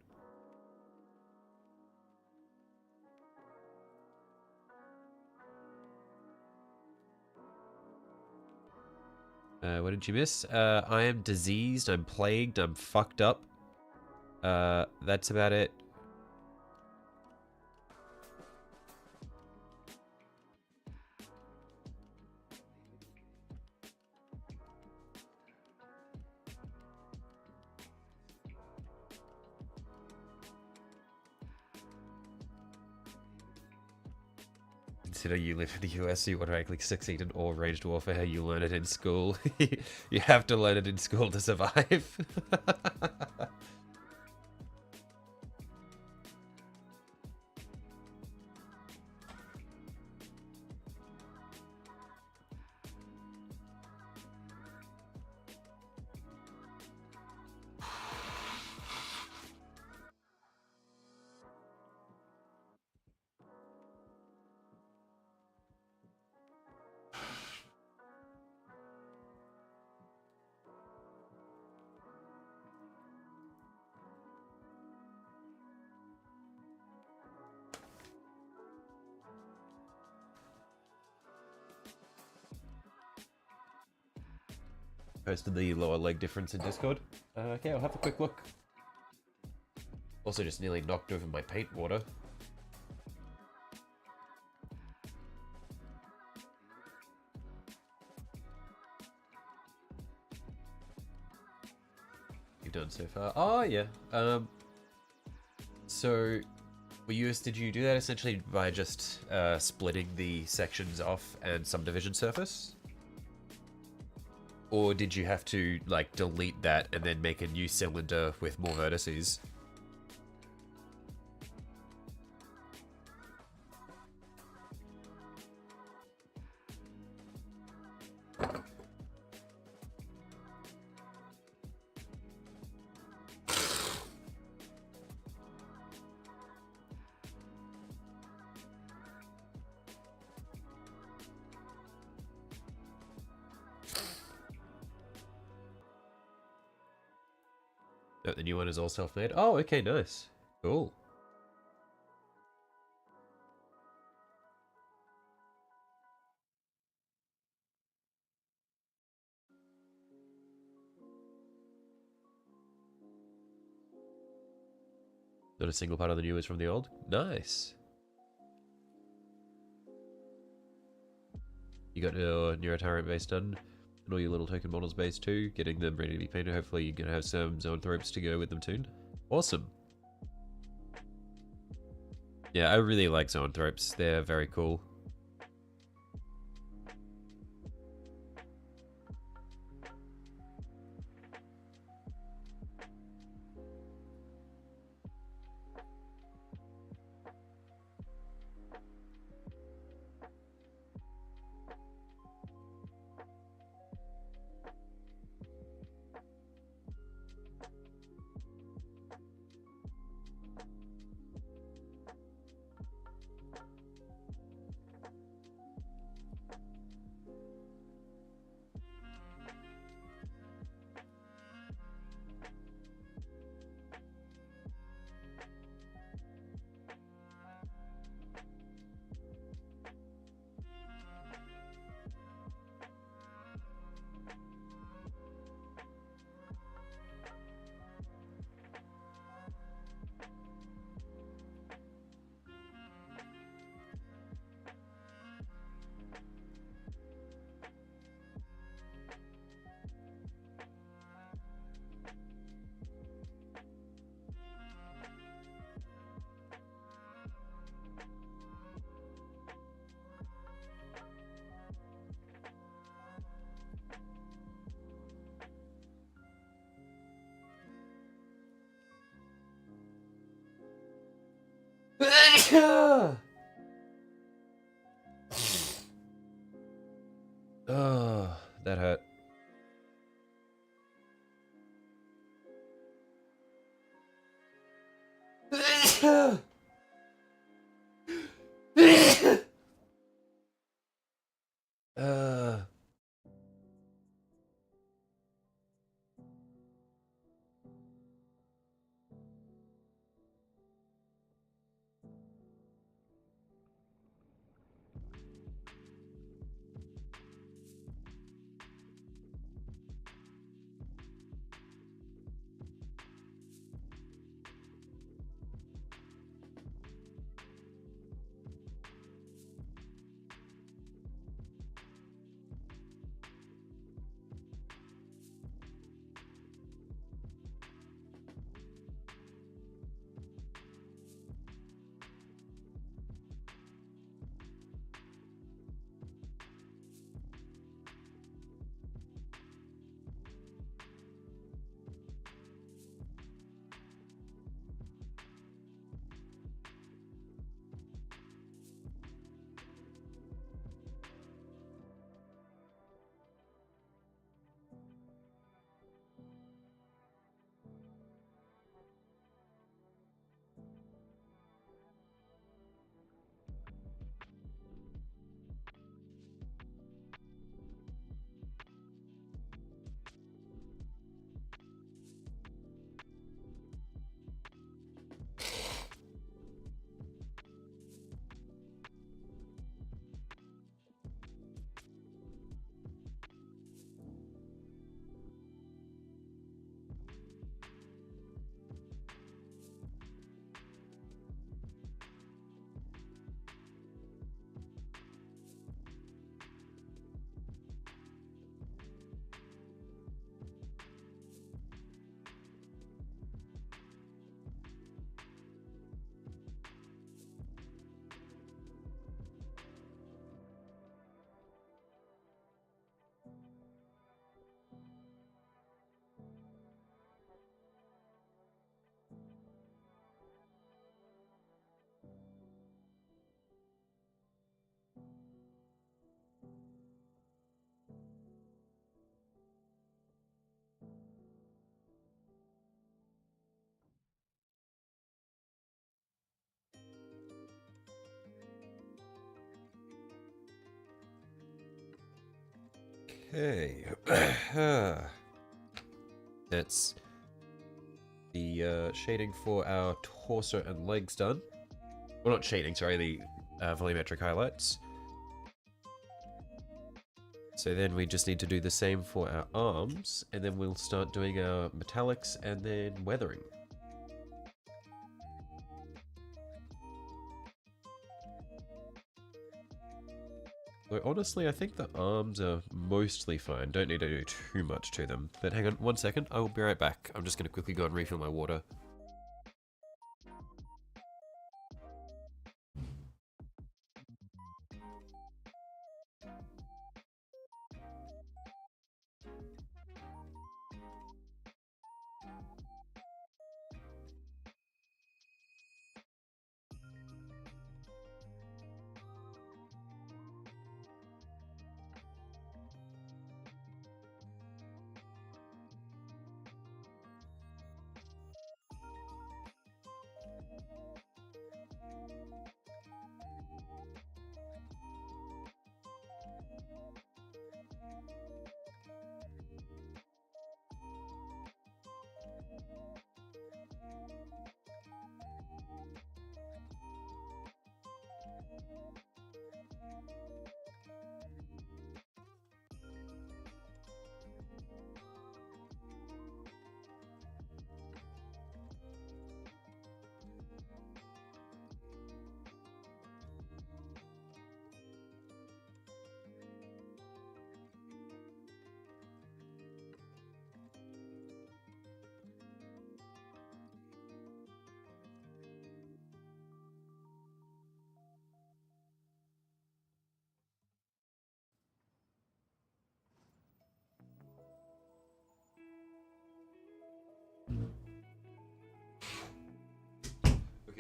What did you miss? I am diseased, I'm plagued, I'm fucked up. That's about it. Consider you live in the US, so you automatically succeed in all ranged warfare. You learn it in school. You have to learn it in school to survive. Posted the lower leg difference in Discord. Okay, I'll have a quick look. Also just nearly knocked over my paint water. You've done so far. Oh yeah. So did you do that essentially by just splitting the sections off and subdivision surface? Or did you have to like delete that and then make a new cylinder with more vertices? No, the new one is all self-made. Oh, okay, nice. Cool. Not a single part of the new is from the old? Nice. You got your Neuroturret base done, and all your little token models base too, getting them ready to be painted. Hopefully you're going to have some zoanthropes to go with them too. Awesome. Yeah, I really like zoanthropes. They're very cool. Oh, that hurt. uh, Okay. That's the shading for our torso and legs done. Well, not shading, sorry, the volumetric highlights. So then we just need to do the same for our arms, and then we'll start doing our metallics and then weathering. So honestly, I think the arms are mostly fine. Don't need to do too much to them. But hang on 1 second, I will be right back. I'm just going to quickly go and refill my water.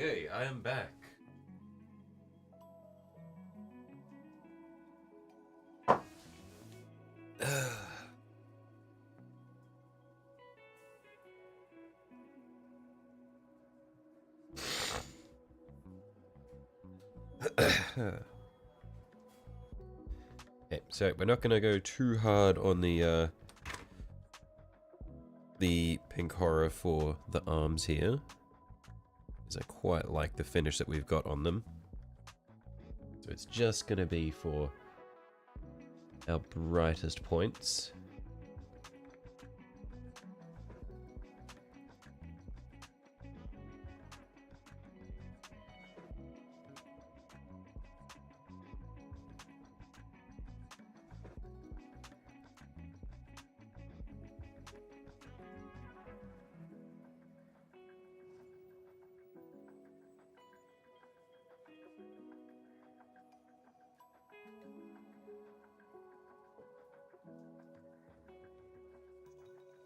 Okay, I am back. Okay, so we're not going to go too hard on the pink horror for the arms here, because I quite like the finish that we've got on them. So it's just going to be for our brightest points.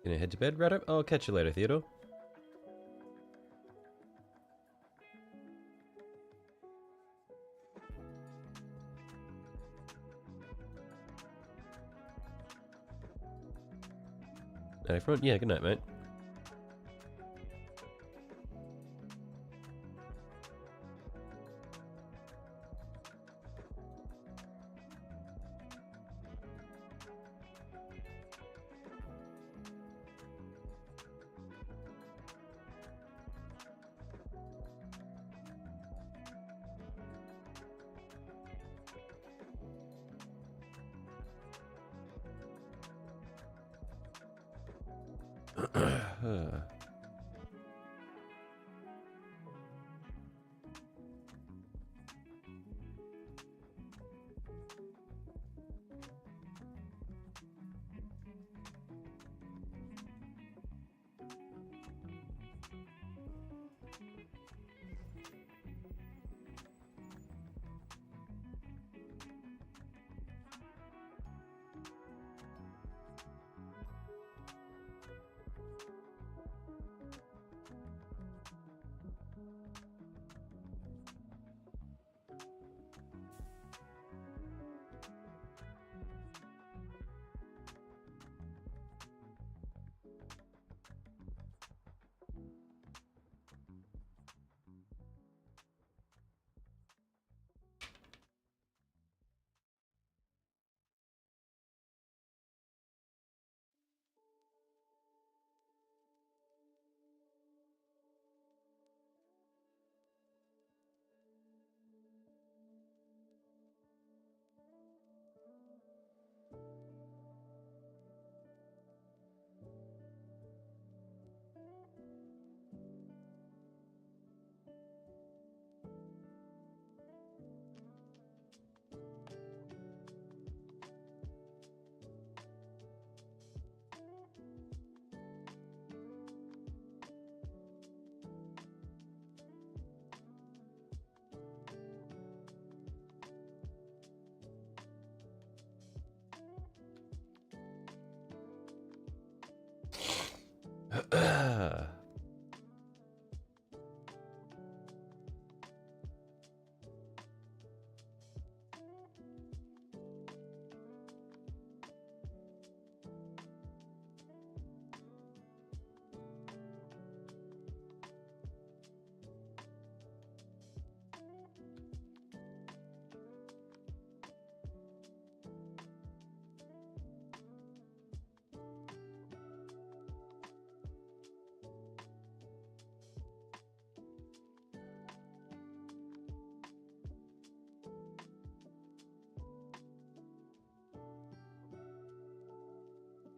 Gonna head to bed, right up? I'll catch you later, Theodore. Night, everyone. Yeah, good night, mate.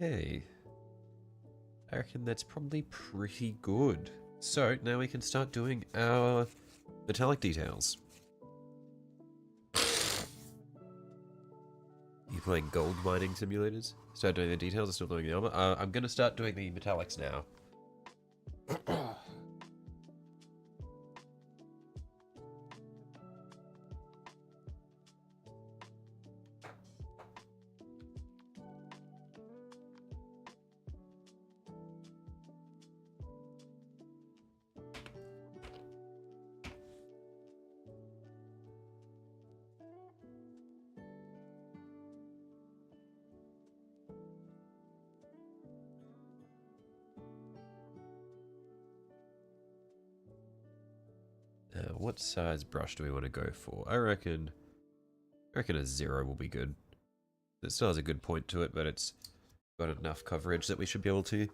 Okay. I reckon that's probably pretty good. So now we can start doing our metallic details. You playing gold mining simulators? Start doing the details, or still doing the armor? I'm gonna start doing the metallics now. What size brush do we want to go for? I reckon a 0 will be good. It still has a good point to it, but it's got enough coverage that we should be able to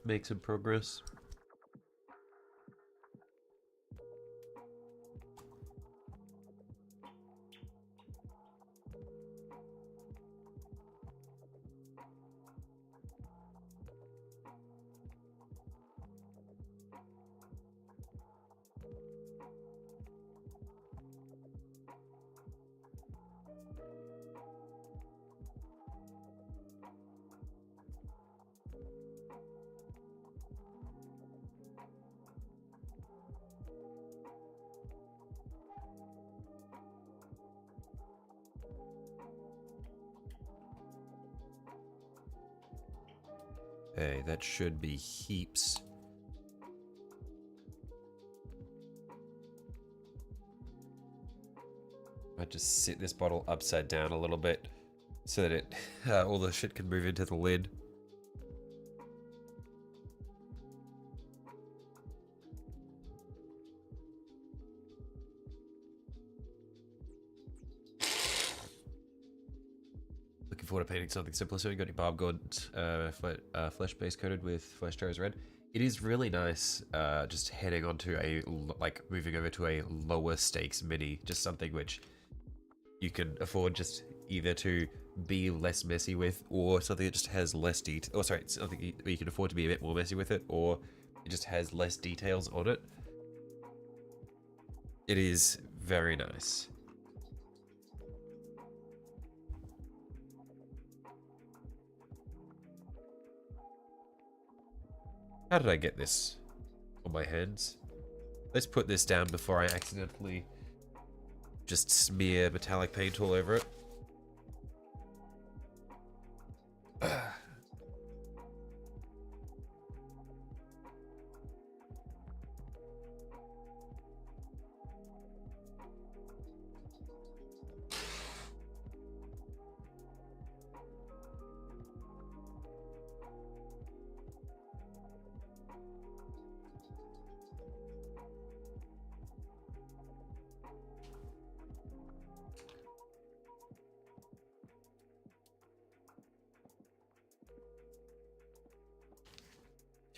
make some progress. Okay, that should be heaps. I just sit this bottle upside down a little bit so that it all the shit can move into the lid. Looking forward to painting something simpler. So you got your barb gourd flesh base coated with flesh toes red. It is really nice just heading onto moving over to a lower stakes mini, just something which you can afford just either to be less messy with, or something that just has less detail. Oh, sorry, something you can afford to be a bit more messy with it, or it just has less details on it. It is very nice. How did I get this on my hands? Let's put this down before I accidentally just smear metallic paint all over it.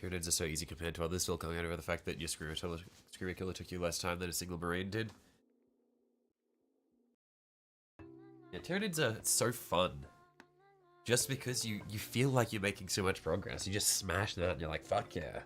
Tyranids are so easy compared to others, still coming out over the fact that your screw killer took you less time than a single marine did. Yeah, Tyranids are so fun. Just because you feel like you're making so much progress. You just smash them out and you're like, fuck yeah.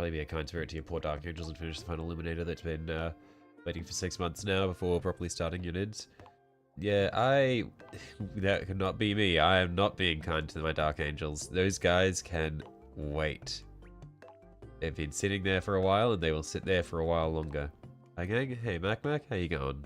probably be a kind spirit to your poor Dark Angels and finish the final Illuminator that's been waiting for 6 months now before properly starting units. Yeah, that could not be me. I am not being kind to my Dark Angels. Those guys can wait. They've been sitting there for a while, and they will sit there for a while longer. Hi gang, hey Mac, how you going?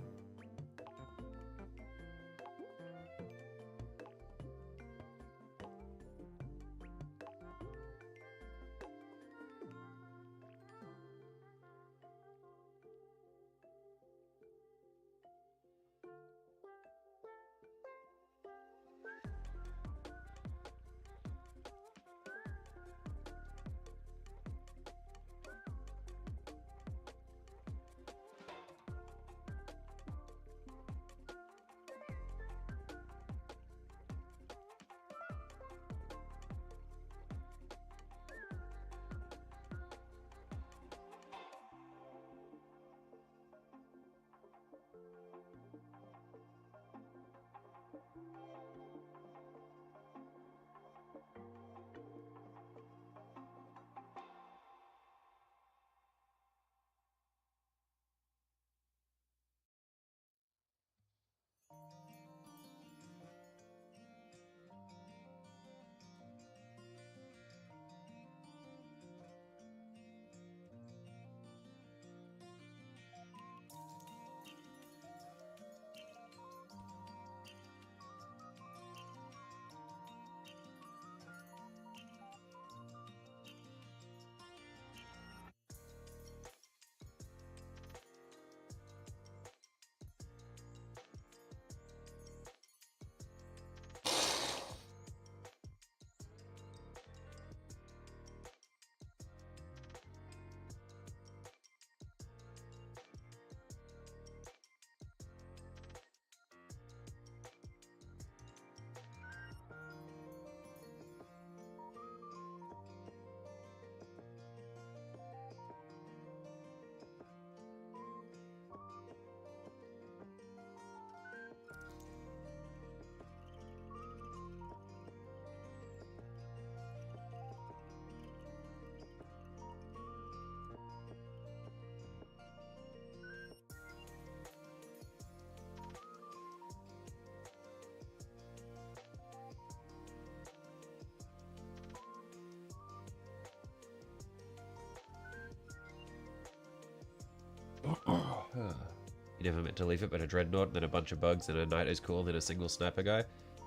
You never meant to leave it, but a dreadnought, then a bunch of bugs, then a knight is cool, then a single sniper guy.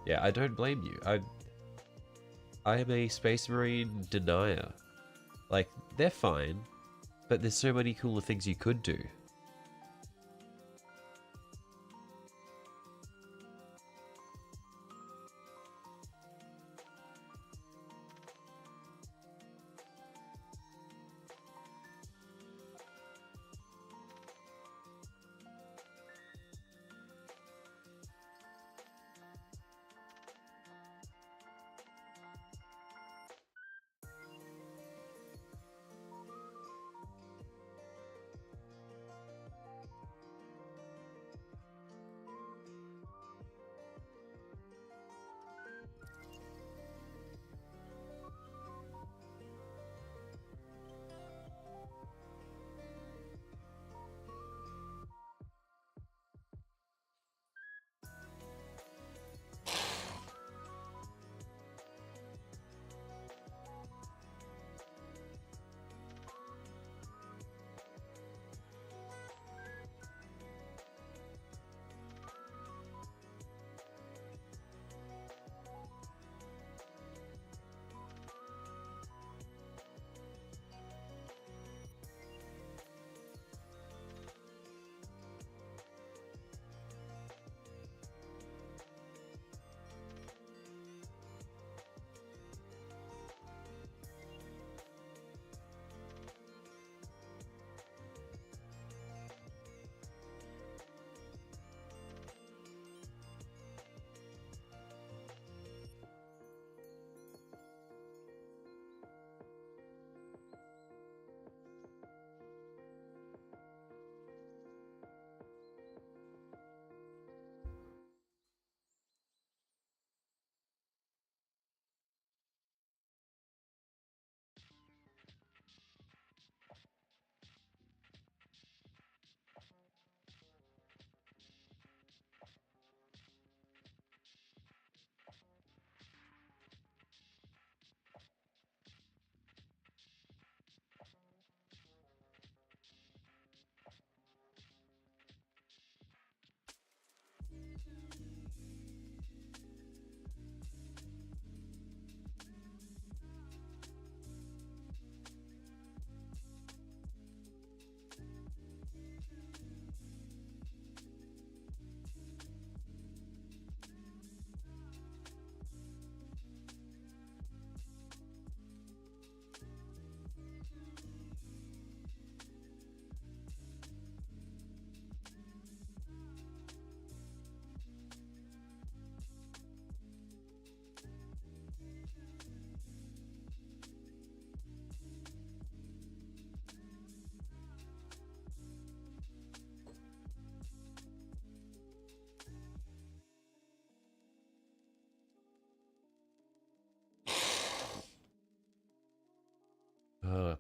Yeah, I don't blame you. I am a Space Marine denier. Like, they're fine, but there's so many cooler things you could do.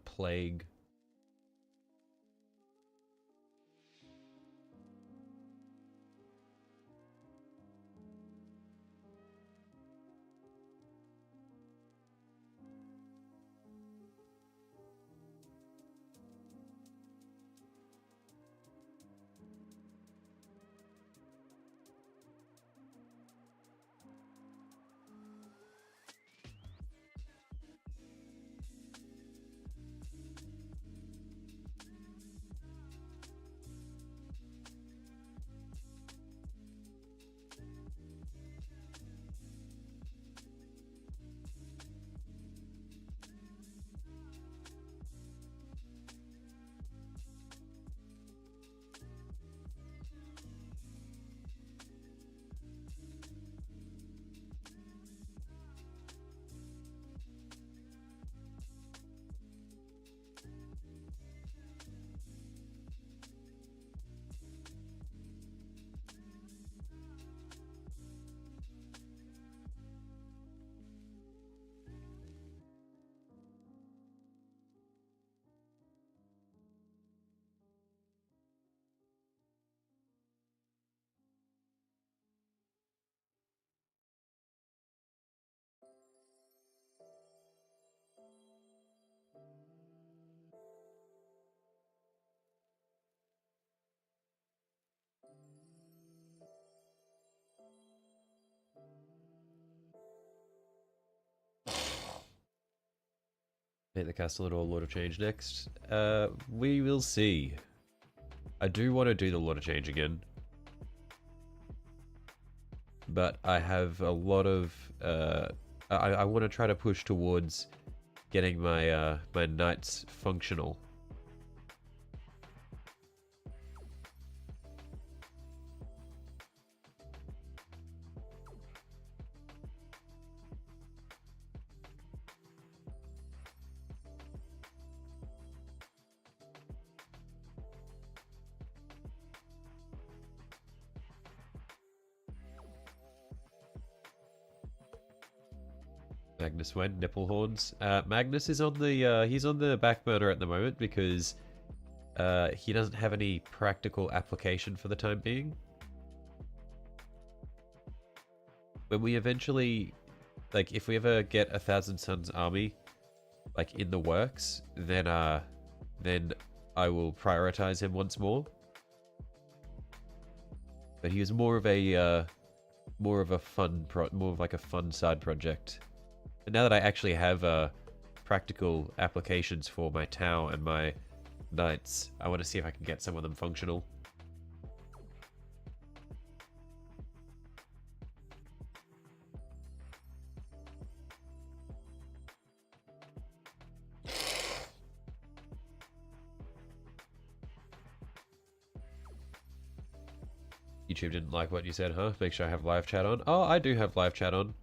Plague. Make the castle into a Lord of Change next. We will see. I do want to do the Lord of Change again. But I have a lot of... I want to try to push towards getting my, my knights functional. Magnus went, nipple horns. Magnus is on the he's on the back burner at the moment because he doesn't have any practical application for the time being. When we eventually, like, if we ever get 1,000 Suns army, like, in the works, then I will prioritize him once more. But he was more of a fun more of like a fun side project. And now that I actually have practical applications for my Tau and my Knights, I want to see if I can get some of them functional. YouTube didn't like what you said, huh? Make sure I have live chat on. Oh, I do have live chat on.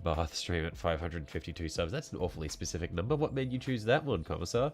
Bath stream at 552 subs. That's an awfully specific number. What made you choose that one, Commissar?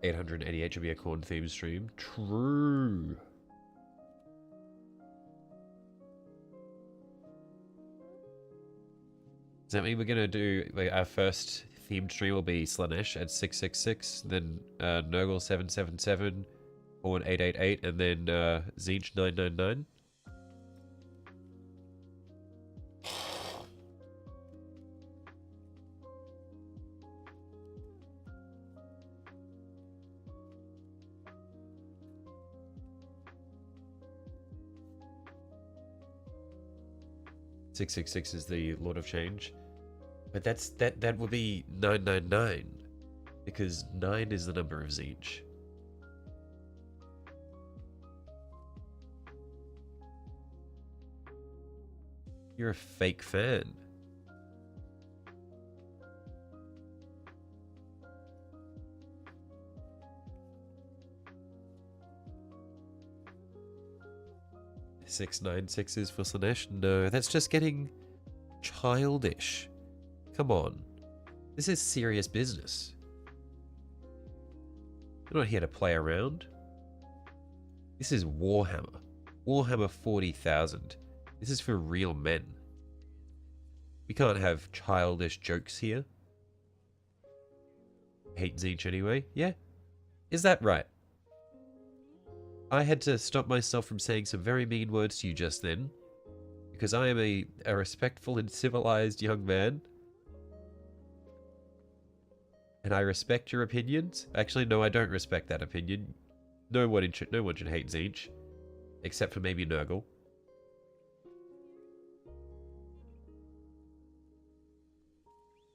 888 should be a corn theme stream. True. Does that mean we're gonna do like our first themed stream will be Slanesh at 666, then Nurgle 777, Horn 888, and then Zeech 999? 666 is the Lord of Change. But that would be 999. Because 9 is the number of Zeech. You're a fake fan. Six nine sixes for Slanesh? No, that's just getting childish. Come on. This is serious business. We're not here to play around. This is Warhammer. Warhammer 40,000. This is for real men. We can't have childish jokes here. Hate Zeech anyway? Yeah? Is that right? I had to stop myself from saying some very mean words to you just then. Because I am a respectful and civilized young man. And I respect your opinions. Actually, no, I don't respect that opinion. No one should hate Zeech. Except for maybe Nurgle.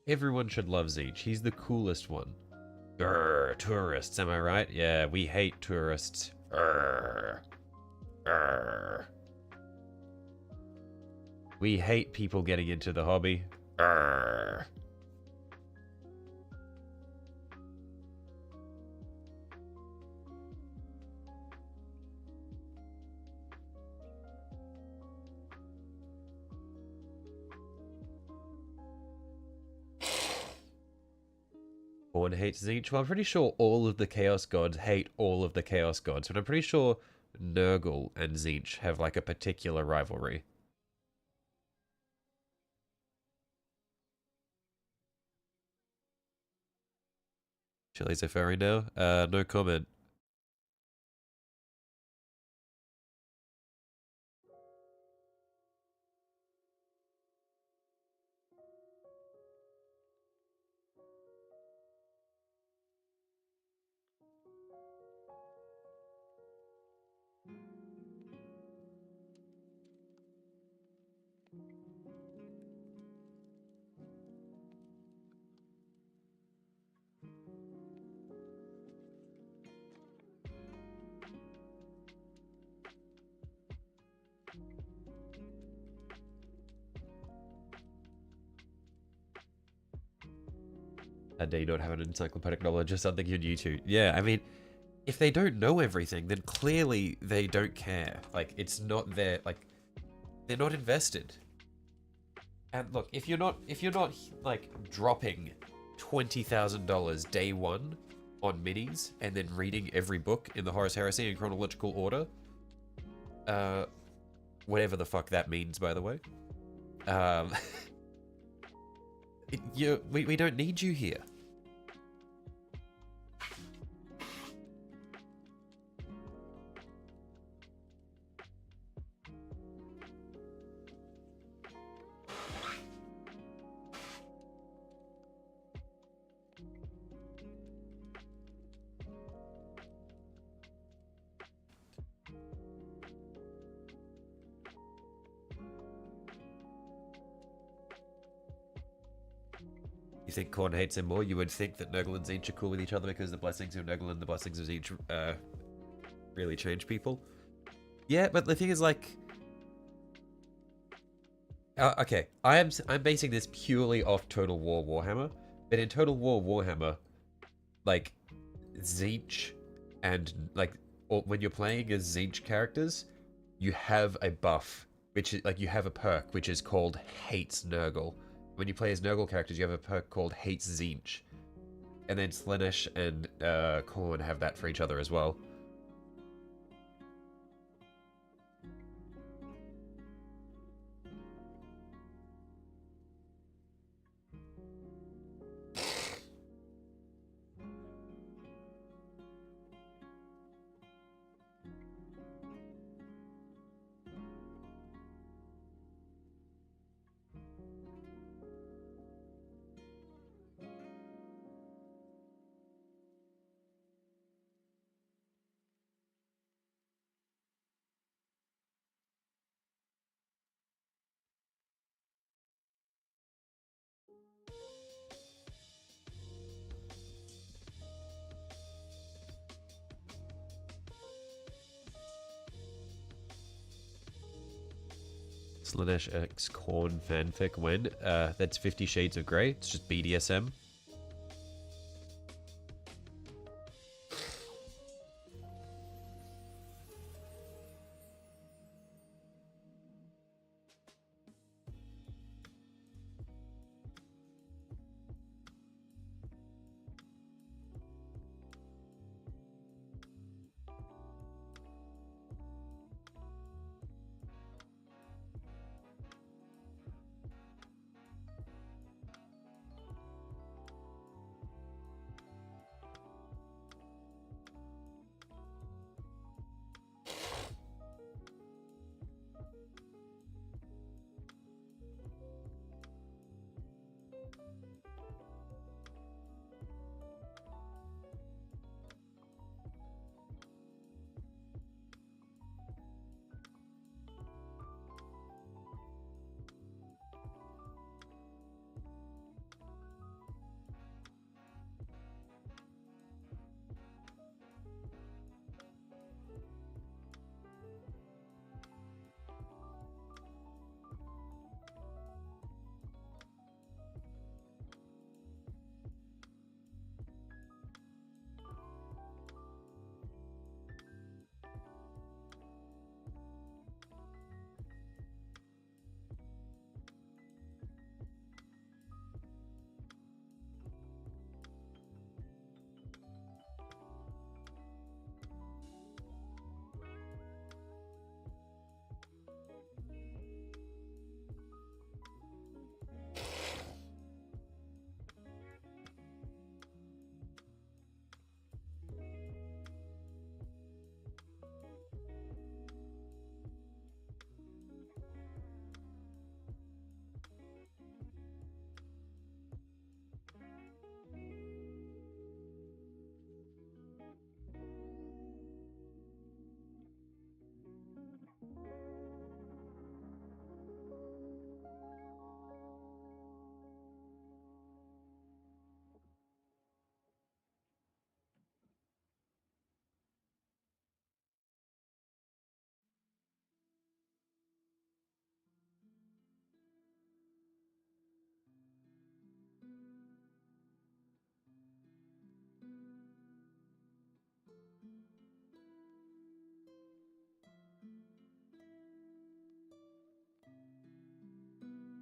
Everyone should love Zeech. He's the coolest one. Grr, tourists, am I right? Yeah, we hate tourists. Grr. Grr. We hate people getting into the hobby. Grr. Horn hates Zeech. Well, I'm pretty sure all of the Chaos Gods hate all of the Chaos Gods, but I'm pretty sure Nurgle and Zeech have like a particular rivalry. Chili's a furry now? No comment. How dare you not have an encyclopedic knowledge of something on YouTube? Yeah, I mean, if they don't know everything, then clearly they don't care. Like, it's not their, like, they're not invested. And look, if you're not like dropping $20,000 day one on minis and then reading every book in the Horus Heresy in chronological order, whatever the fuck that means, by the way, we don't need you here. You think Korn hates him more? You would think that Nurgle and Zeech are cool with each other because the blessings of Nurgle and the blessings of Zeech really change people. Yeah, but the thing is, like, okay, I'm basing this purely off Total War Warhammer, but in Total War Warhammer, like, Zeech and like when you're playing as Zeech characters, you have a buff, which is like you have a perk which is called Hates Nurgle. When you play as Nurgle characters, you have a perk called Hates Zeech. And then Slaanesh and Khorne have that for each other as well. Slaanesh X Khorne fanfic when? That's 50 Shades of Grey. It's just BDSM.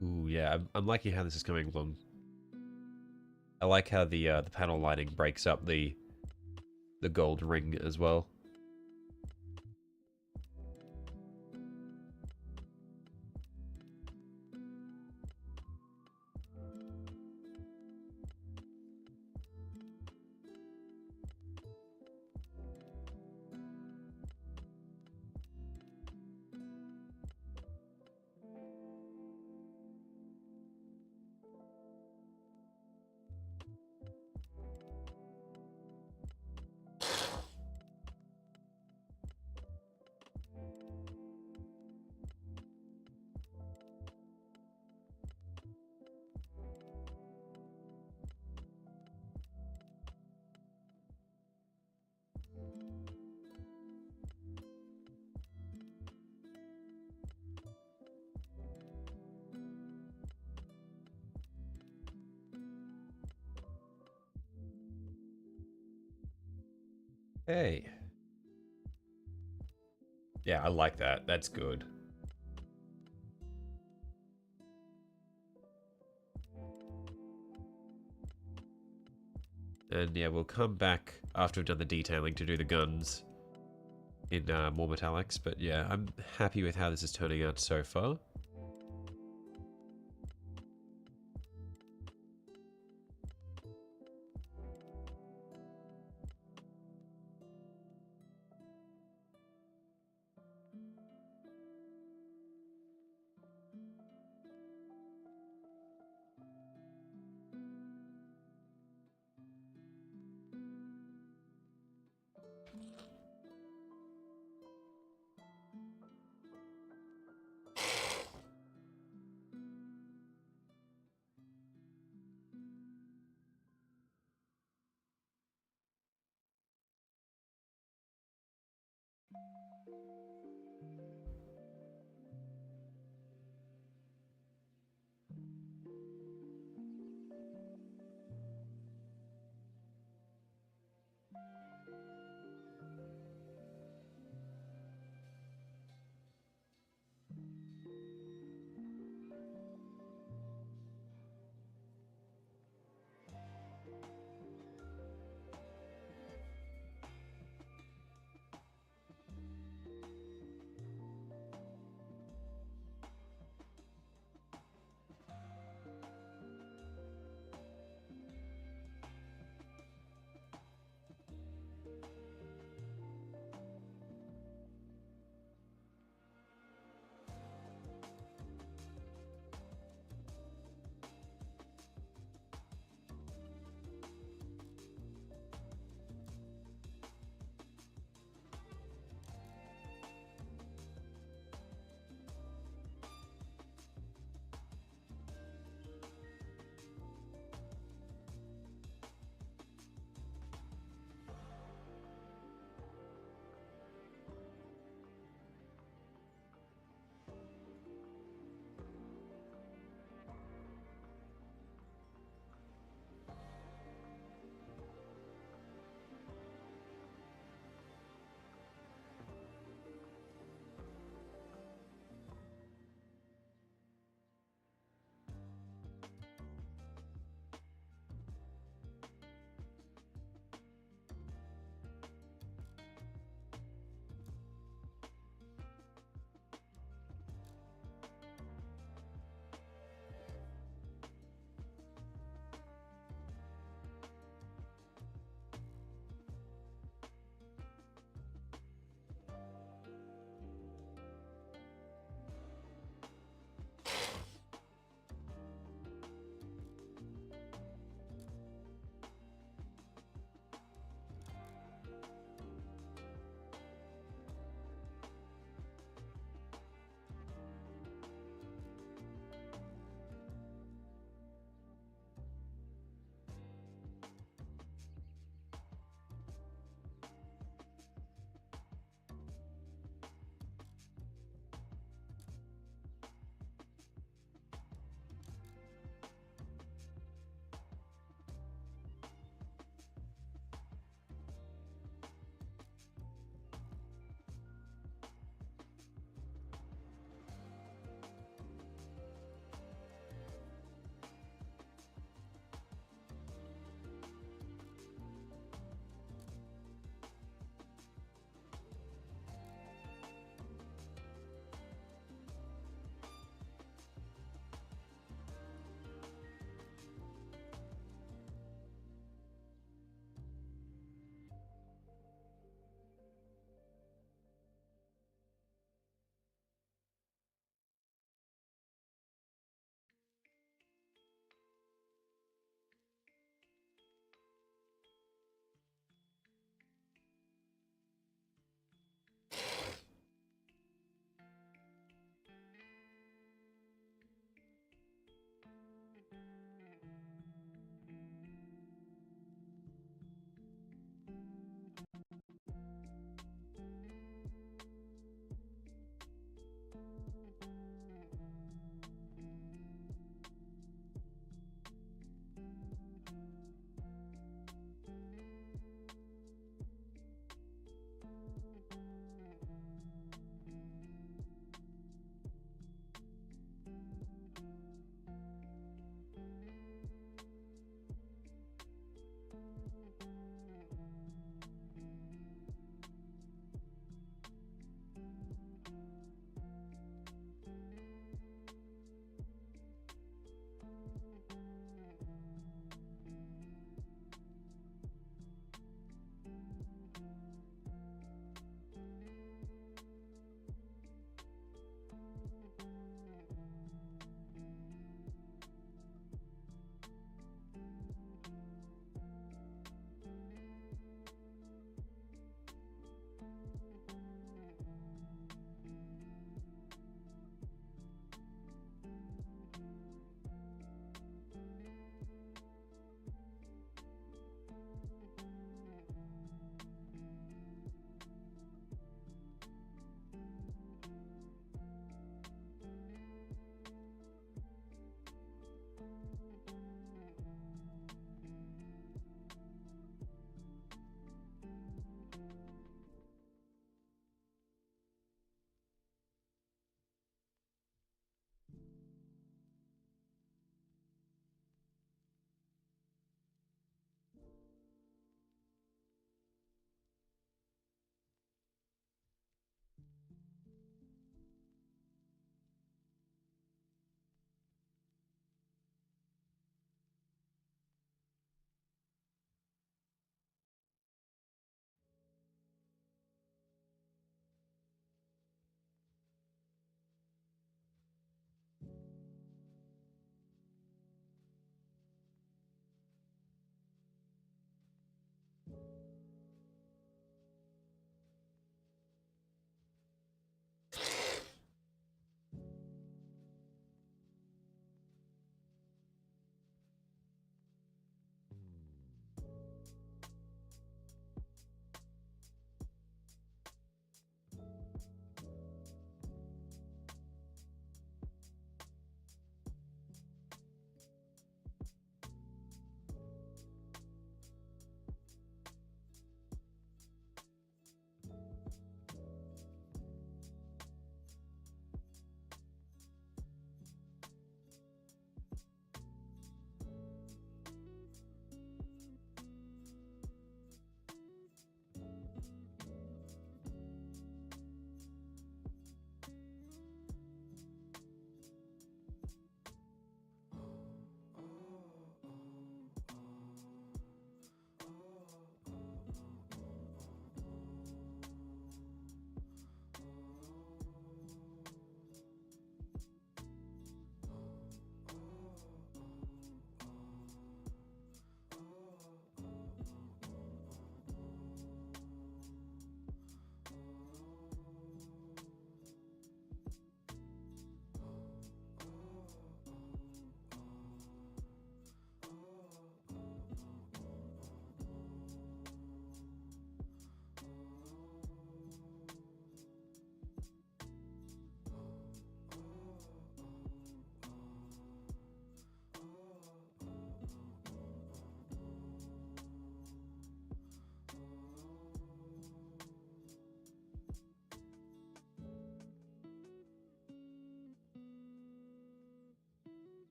Ooh, yeah, I'm liking how this is coming along. I like how the panel lighting breaks up the gold ring as well. Hey. Yeah, I like that. That's good. And yeah, we'll come back after we've done the detailing to do the guns in more metallics. But yeah, I'm happy with how this is turning out so far.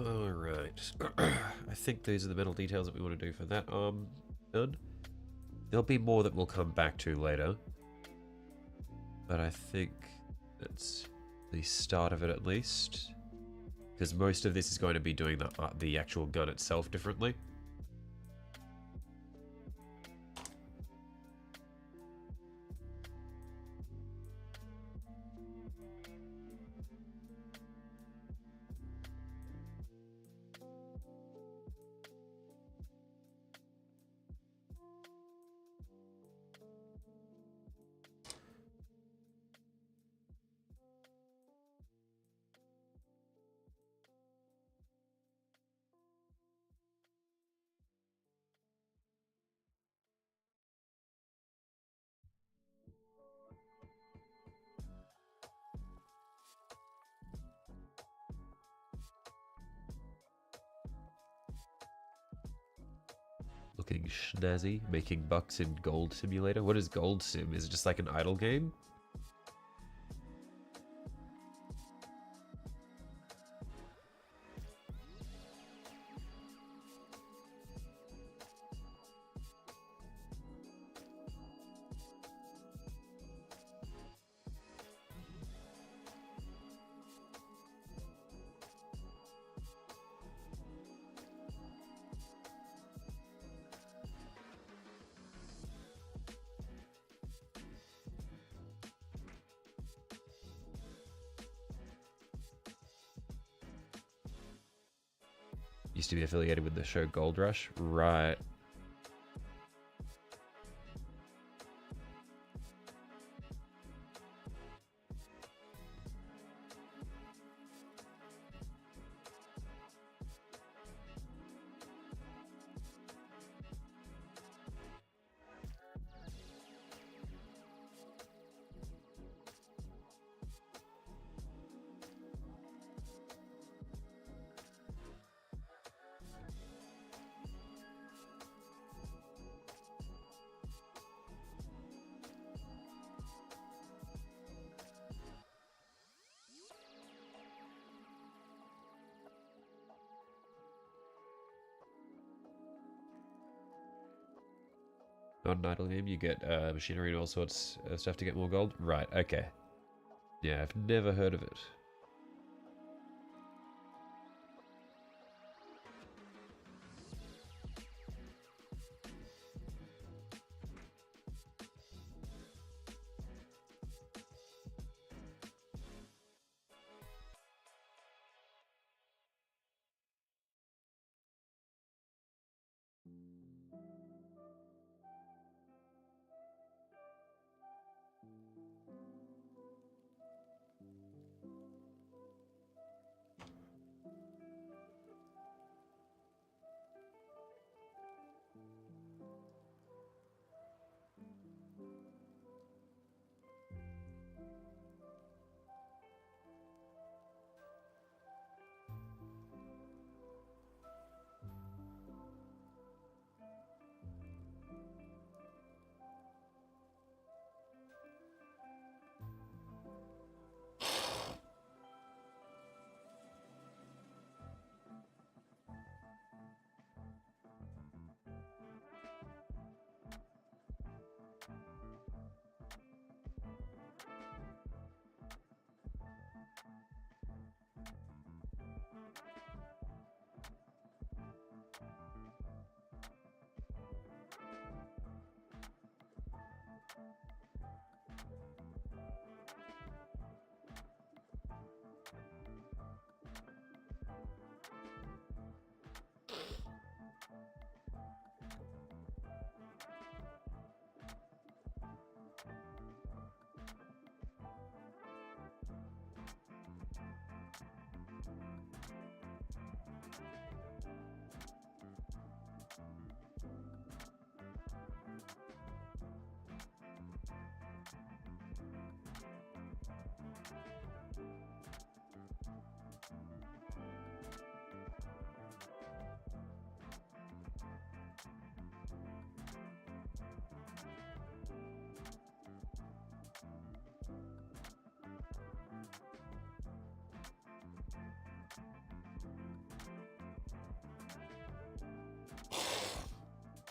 Alright. I think these are the metal details that we want to do for that arm done. There'll be more that we'll come back to later. But I think that's the start of it at least. Because most of this is going to be doing the actual gun itself differently. Looking snazzy, making bucks in Gold Simulator. What is Gold Sim? Is it just like an idle game? Used to be affiliated with the show Gold Rush. Right. Not an idle game, you get machinery and all sorts of stuff to get more gold? Right, okay. Yeah, I've never heard of it.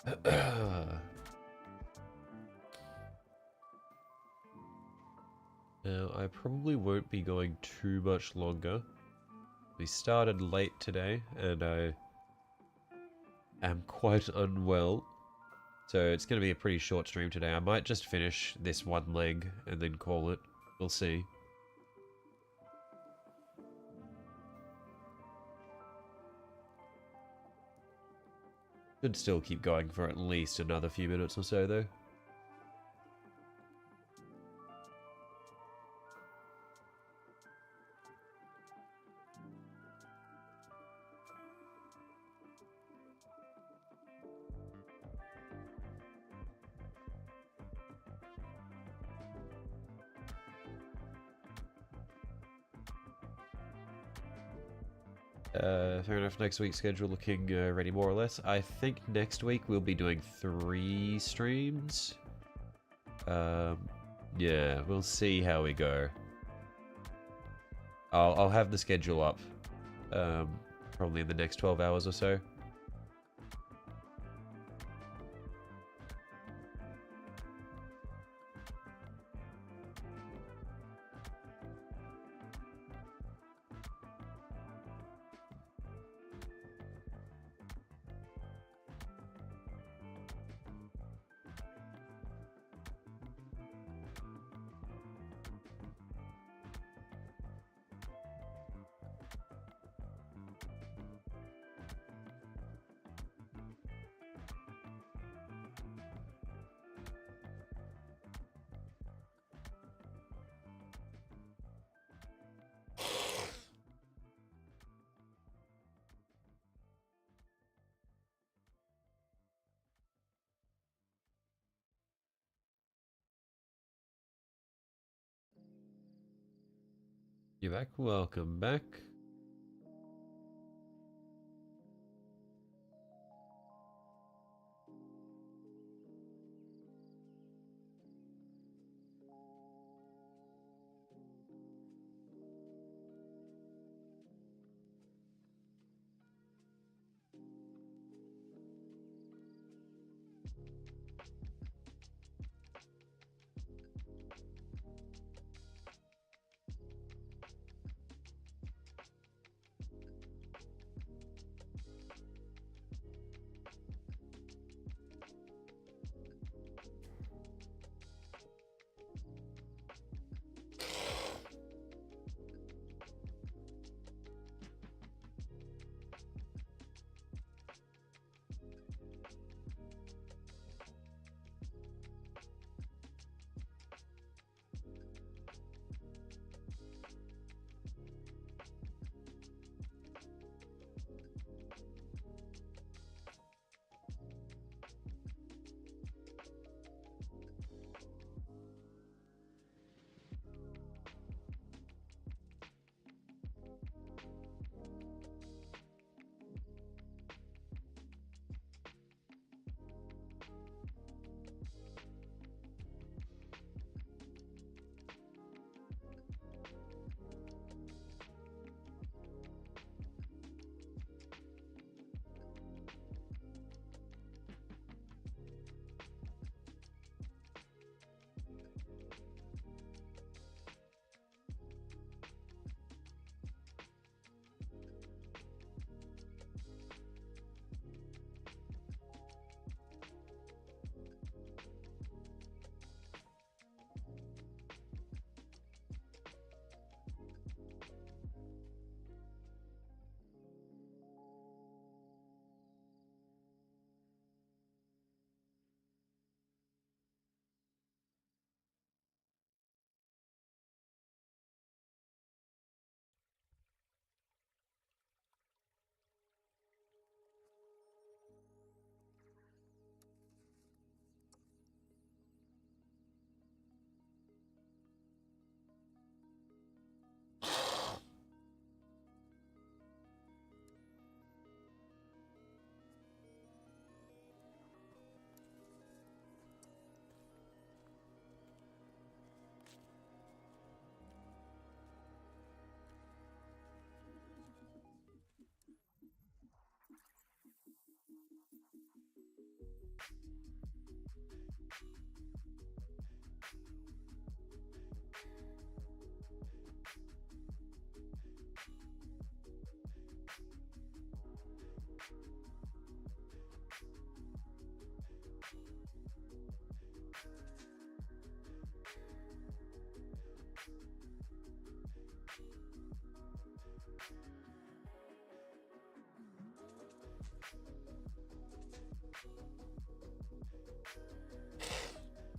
Now, I probably won't be going too much longer. We started late today, and I am quite unwell. So it's going to be a pretty short stream today. I might just finish this one leg and then call it. We'll see. Should still keep going for at least another few minutes or so, though. Fair enough. Next week's schedule looking ready more or less. I think next week we'll be doing 3 streams. Yeah, we'll see how we go. I'll have the schedule up probably in the next 12 hours or so. You back? Welcome back.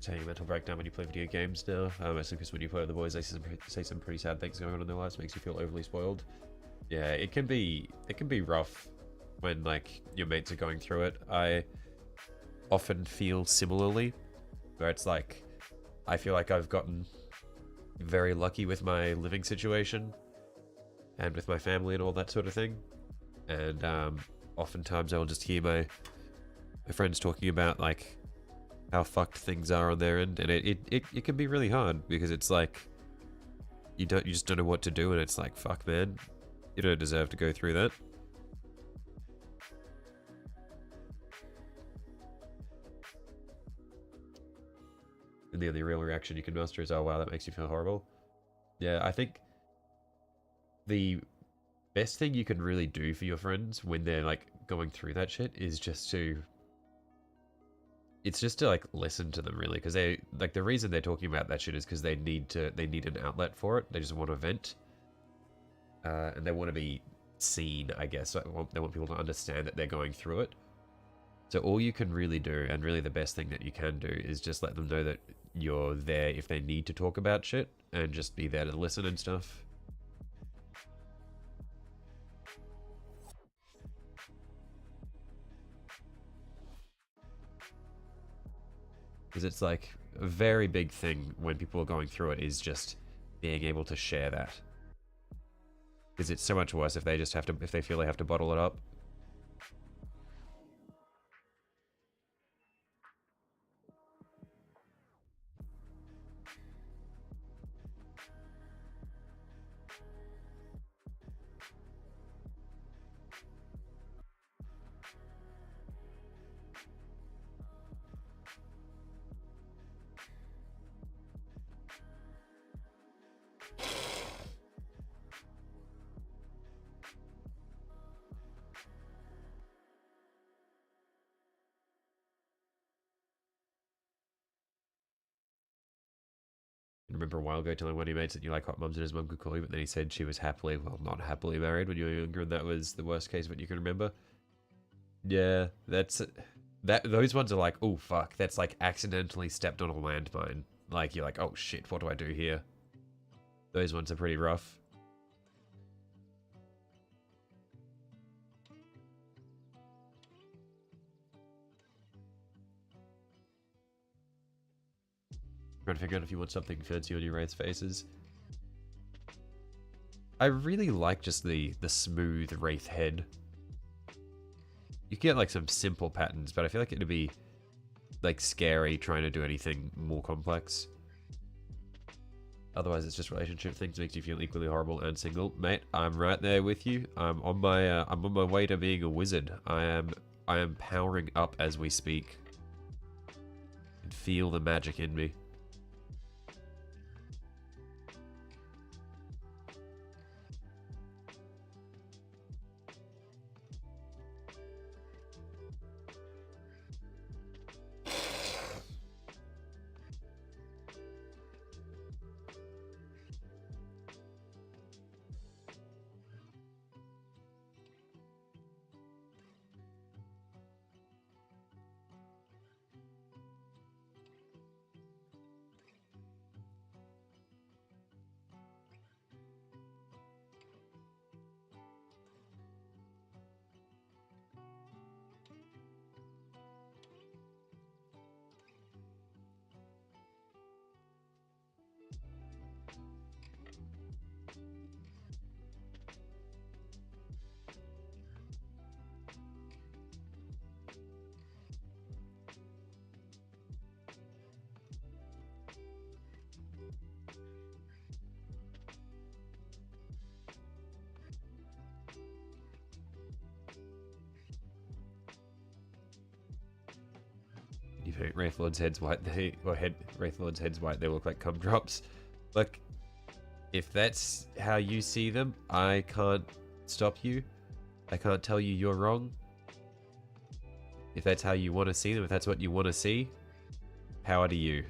Taking a mental breakdown when you play video games now. Mostly because when you play with the boys, they say some pretty sad things going on in their lives. Makes you feel overly spoiled. Yeah, it can be rough when like your mates are going through it. I often feel similarly, where it's like I feel like I've gotten very lucky with my living situation and with my family and all that sort of thing. And oftentimes I'll just hear my friends talking about like how fucked things are on their end, and it can be really hard because it's like you just don't know what to do, and it's like, fuck man, you don't deserve to go through that. And the only real reaction you can muster is, oh wow, that makes you feel horrible. Yeah, I think the best thing you can really do for your friends when they're like going through that shit is just to like listen to them, really, because they like the reason they're talking about that shit is because they need an outlet for it. They just want to vent, and they want to be seen, I guess. They want people to understand that they're going through it. So all you can really do, and really the best thing that you can do, is just let them know that you're there if they need to talk about shit, and just be there to listen and stuff. Because it's like a very big thing when people are going through it is just being able to share that. Because it's so much worse if they feel they have to bottle it up. I remember a while ago telling one of your mates that you like hot mums and his mum could call you, but then he said she was not happily married when you were younger, and that was the worst case of what you can remember. Yeah, those ones are like, oh fuck, that's like accidentally stepped on a landmine. Like you're like, oh shit, what do I do here? Those ones are pretty rough. Trying to figure out if you want something fancy on your Wraith's faces. I really like just the smooth Wraith head. You get like some simple patterns, but I feel like it'd be like scary trying to do anything more complex. Otherwise, it's just relationship things makes you feel equally horrible and single, mate. I'm right there with you. I'm on my way to being a wizard. I am powering up as we speak. I can feel the magic in me. you paint Wraithlord's heads white, Wraithlord's heads white, they look like cum drops. Look, if that's how you see them, I can't stop you. I can't tell you you're wrong. If that's how you want to see them, if that's what you want to see, power to you.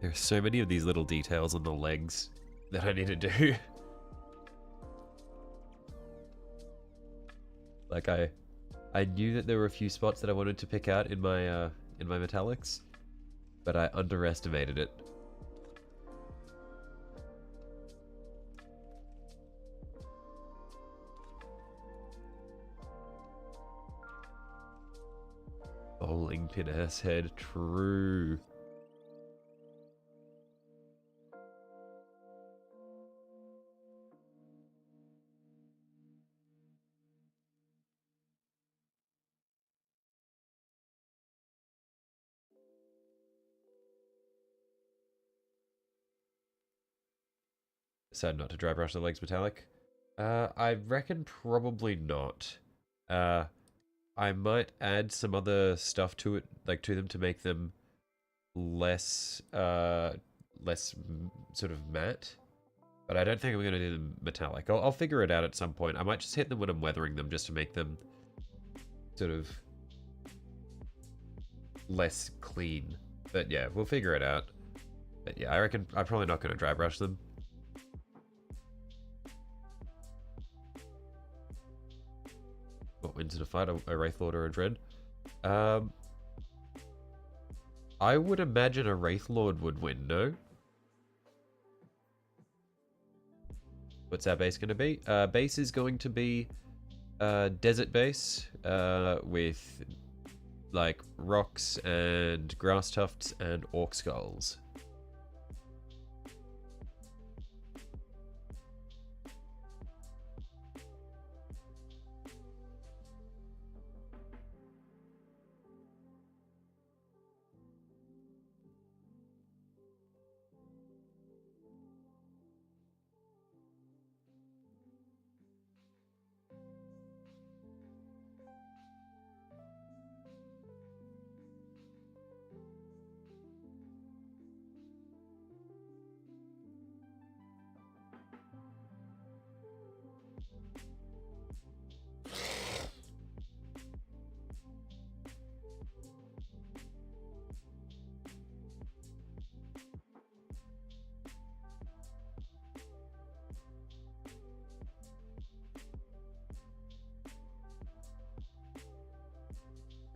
There are so many of these little details on the legs that I need to do. Like I knew that there were a few spots that I wanted to pick out in my metallics, but I underestimated it. Bowling pin ass head, true. Decided not to dry brush the legs metallic. I reckon probably not. I might add some other stuff to it, like to them, to make them less, sort of matte. But I don't think I'm gonna do them metallic. I'll figure it out at some point. I might just hit them when I'm weathering them, just to make them sort of less clean. But yeah, we'll figure it out. But yeah, I reckon I'm probably not gonna dry brush them. What wins in a fight, a Wraithlord or a Dread? I would imagine a Wraithlord would win, no? What's our base going to be? Base is going to be desert base with like rocks and grass tufts and orc skulls.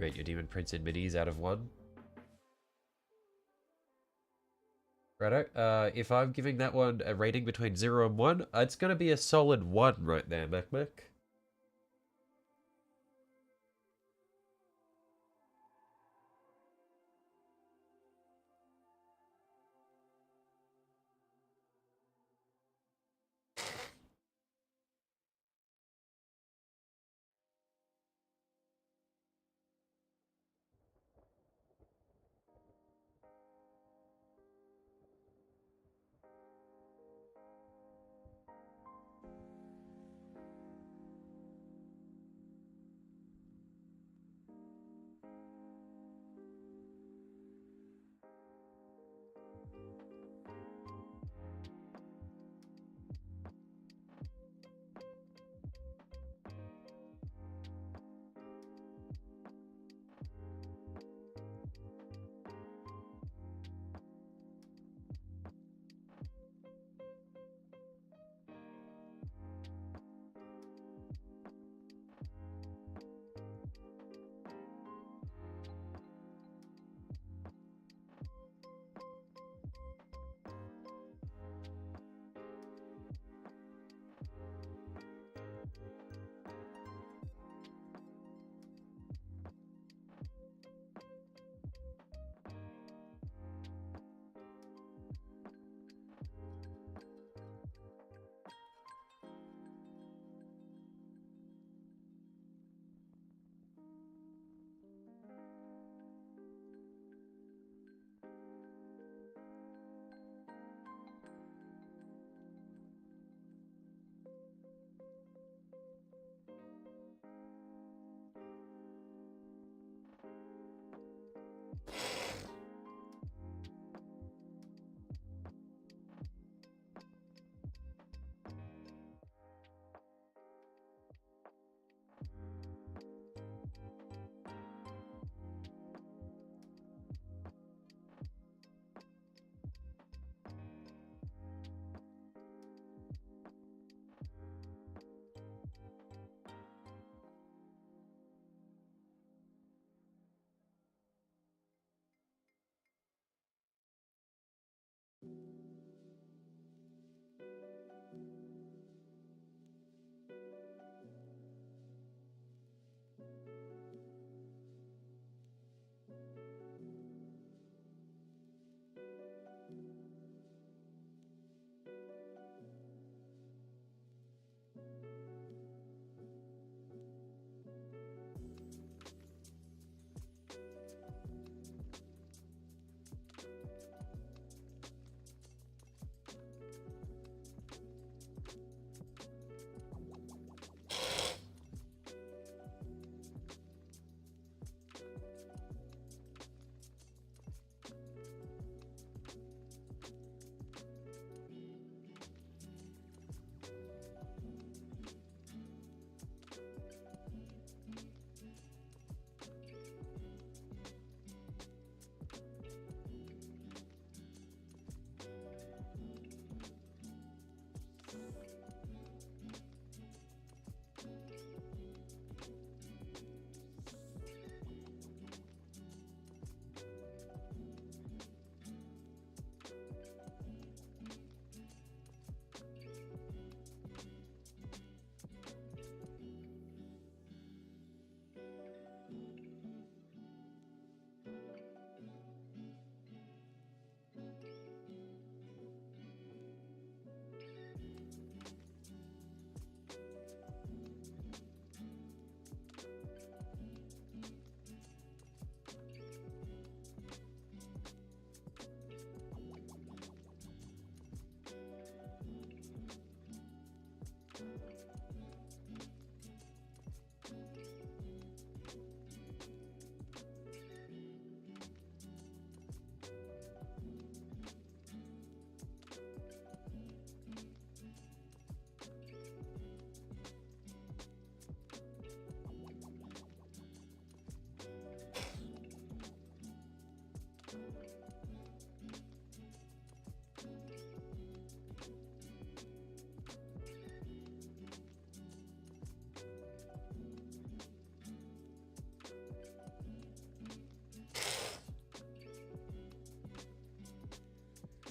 Rate your demon prints in minis out of 1. Righto. If I'm giving that one a rating between 0 and 1, it's going to be a solid 1 right there, Mac.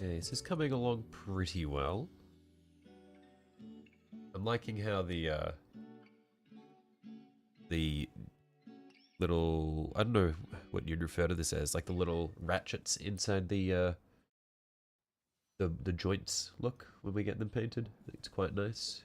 Okay, this is coming along pretty well. I'm liking how the little, I don't know what you'd refer to this as, like the little ratchets inside the joints look when we get them painted. It's quite nice.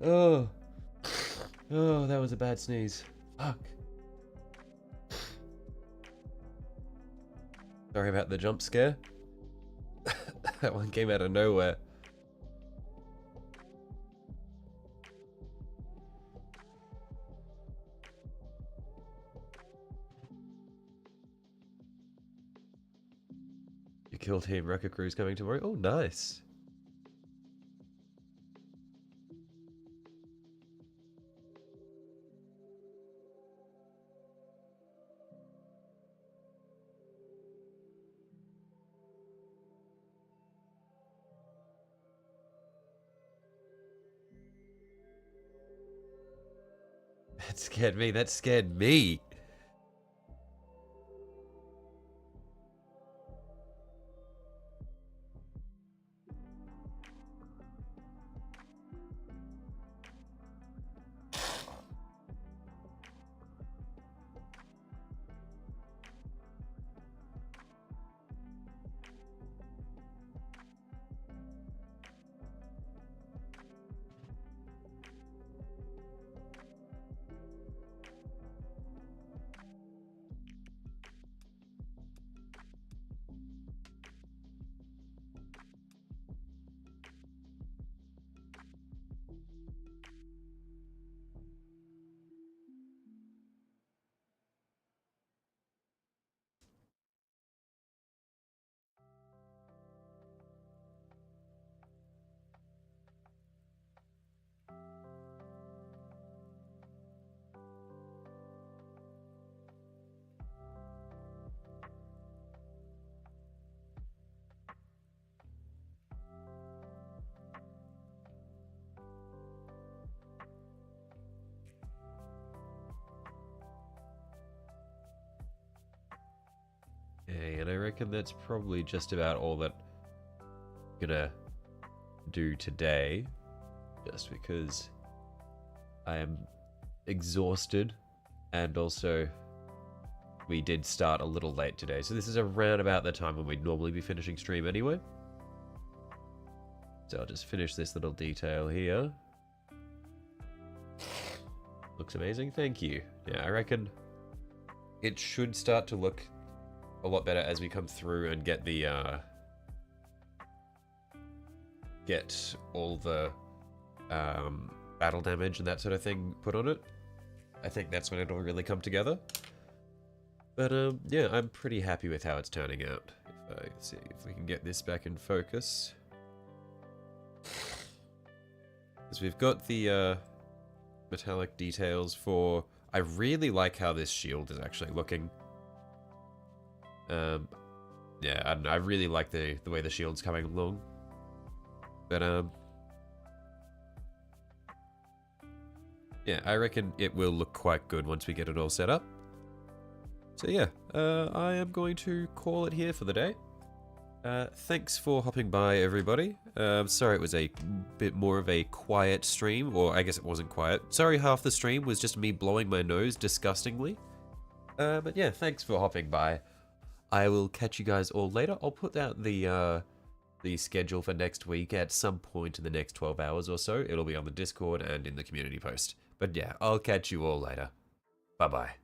Oh, oh, that was a bad sneeze. Fuck. Sorry about the jump scare. That one came out of nowhere. You killed him. Wrecker Crew's coming tomorrow. Oh, nice. That scared me. That scared me. Okay, and I reckon that's probably just about all that I'm gonna do today. Just because I am exhausted, and also we did start a little late today. So this is around about the time when we'd normally be finishing stream anyway. So I'll just finish this little detail here. Looks amazing, thank you. Yeah, I reckon it should start to look a lot better as we come through and get the get all the battle damage and that sort of thing put on it. I think that's when it'll really come together. But yeah, I'm pretty happy with how it's turning out. If I see if we can get this back in focus. Because we've got the metallic details for... I really like how this shield is actually looking. Yeah, I don't know, I really like the way the shield's coming along. But yeah, I reckon it will look quite good once we get it all set up. So yeah, I am going to call it here for the day. Thanks for hopping by, everybody. Sorry it was a bit more of a quiet stream, or I guess it wasn't quiet. Sorry half the stream was just me blowing my nose disgustingly. But yeah, thanks for hopping by. I will catch you guys all later. I'll put out the schedule for next week at some point in the next 12 hours or so. It'll be on the Discord and in the community post. But yeah, I'll catch you all later. Bye-bye.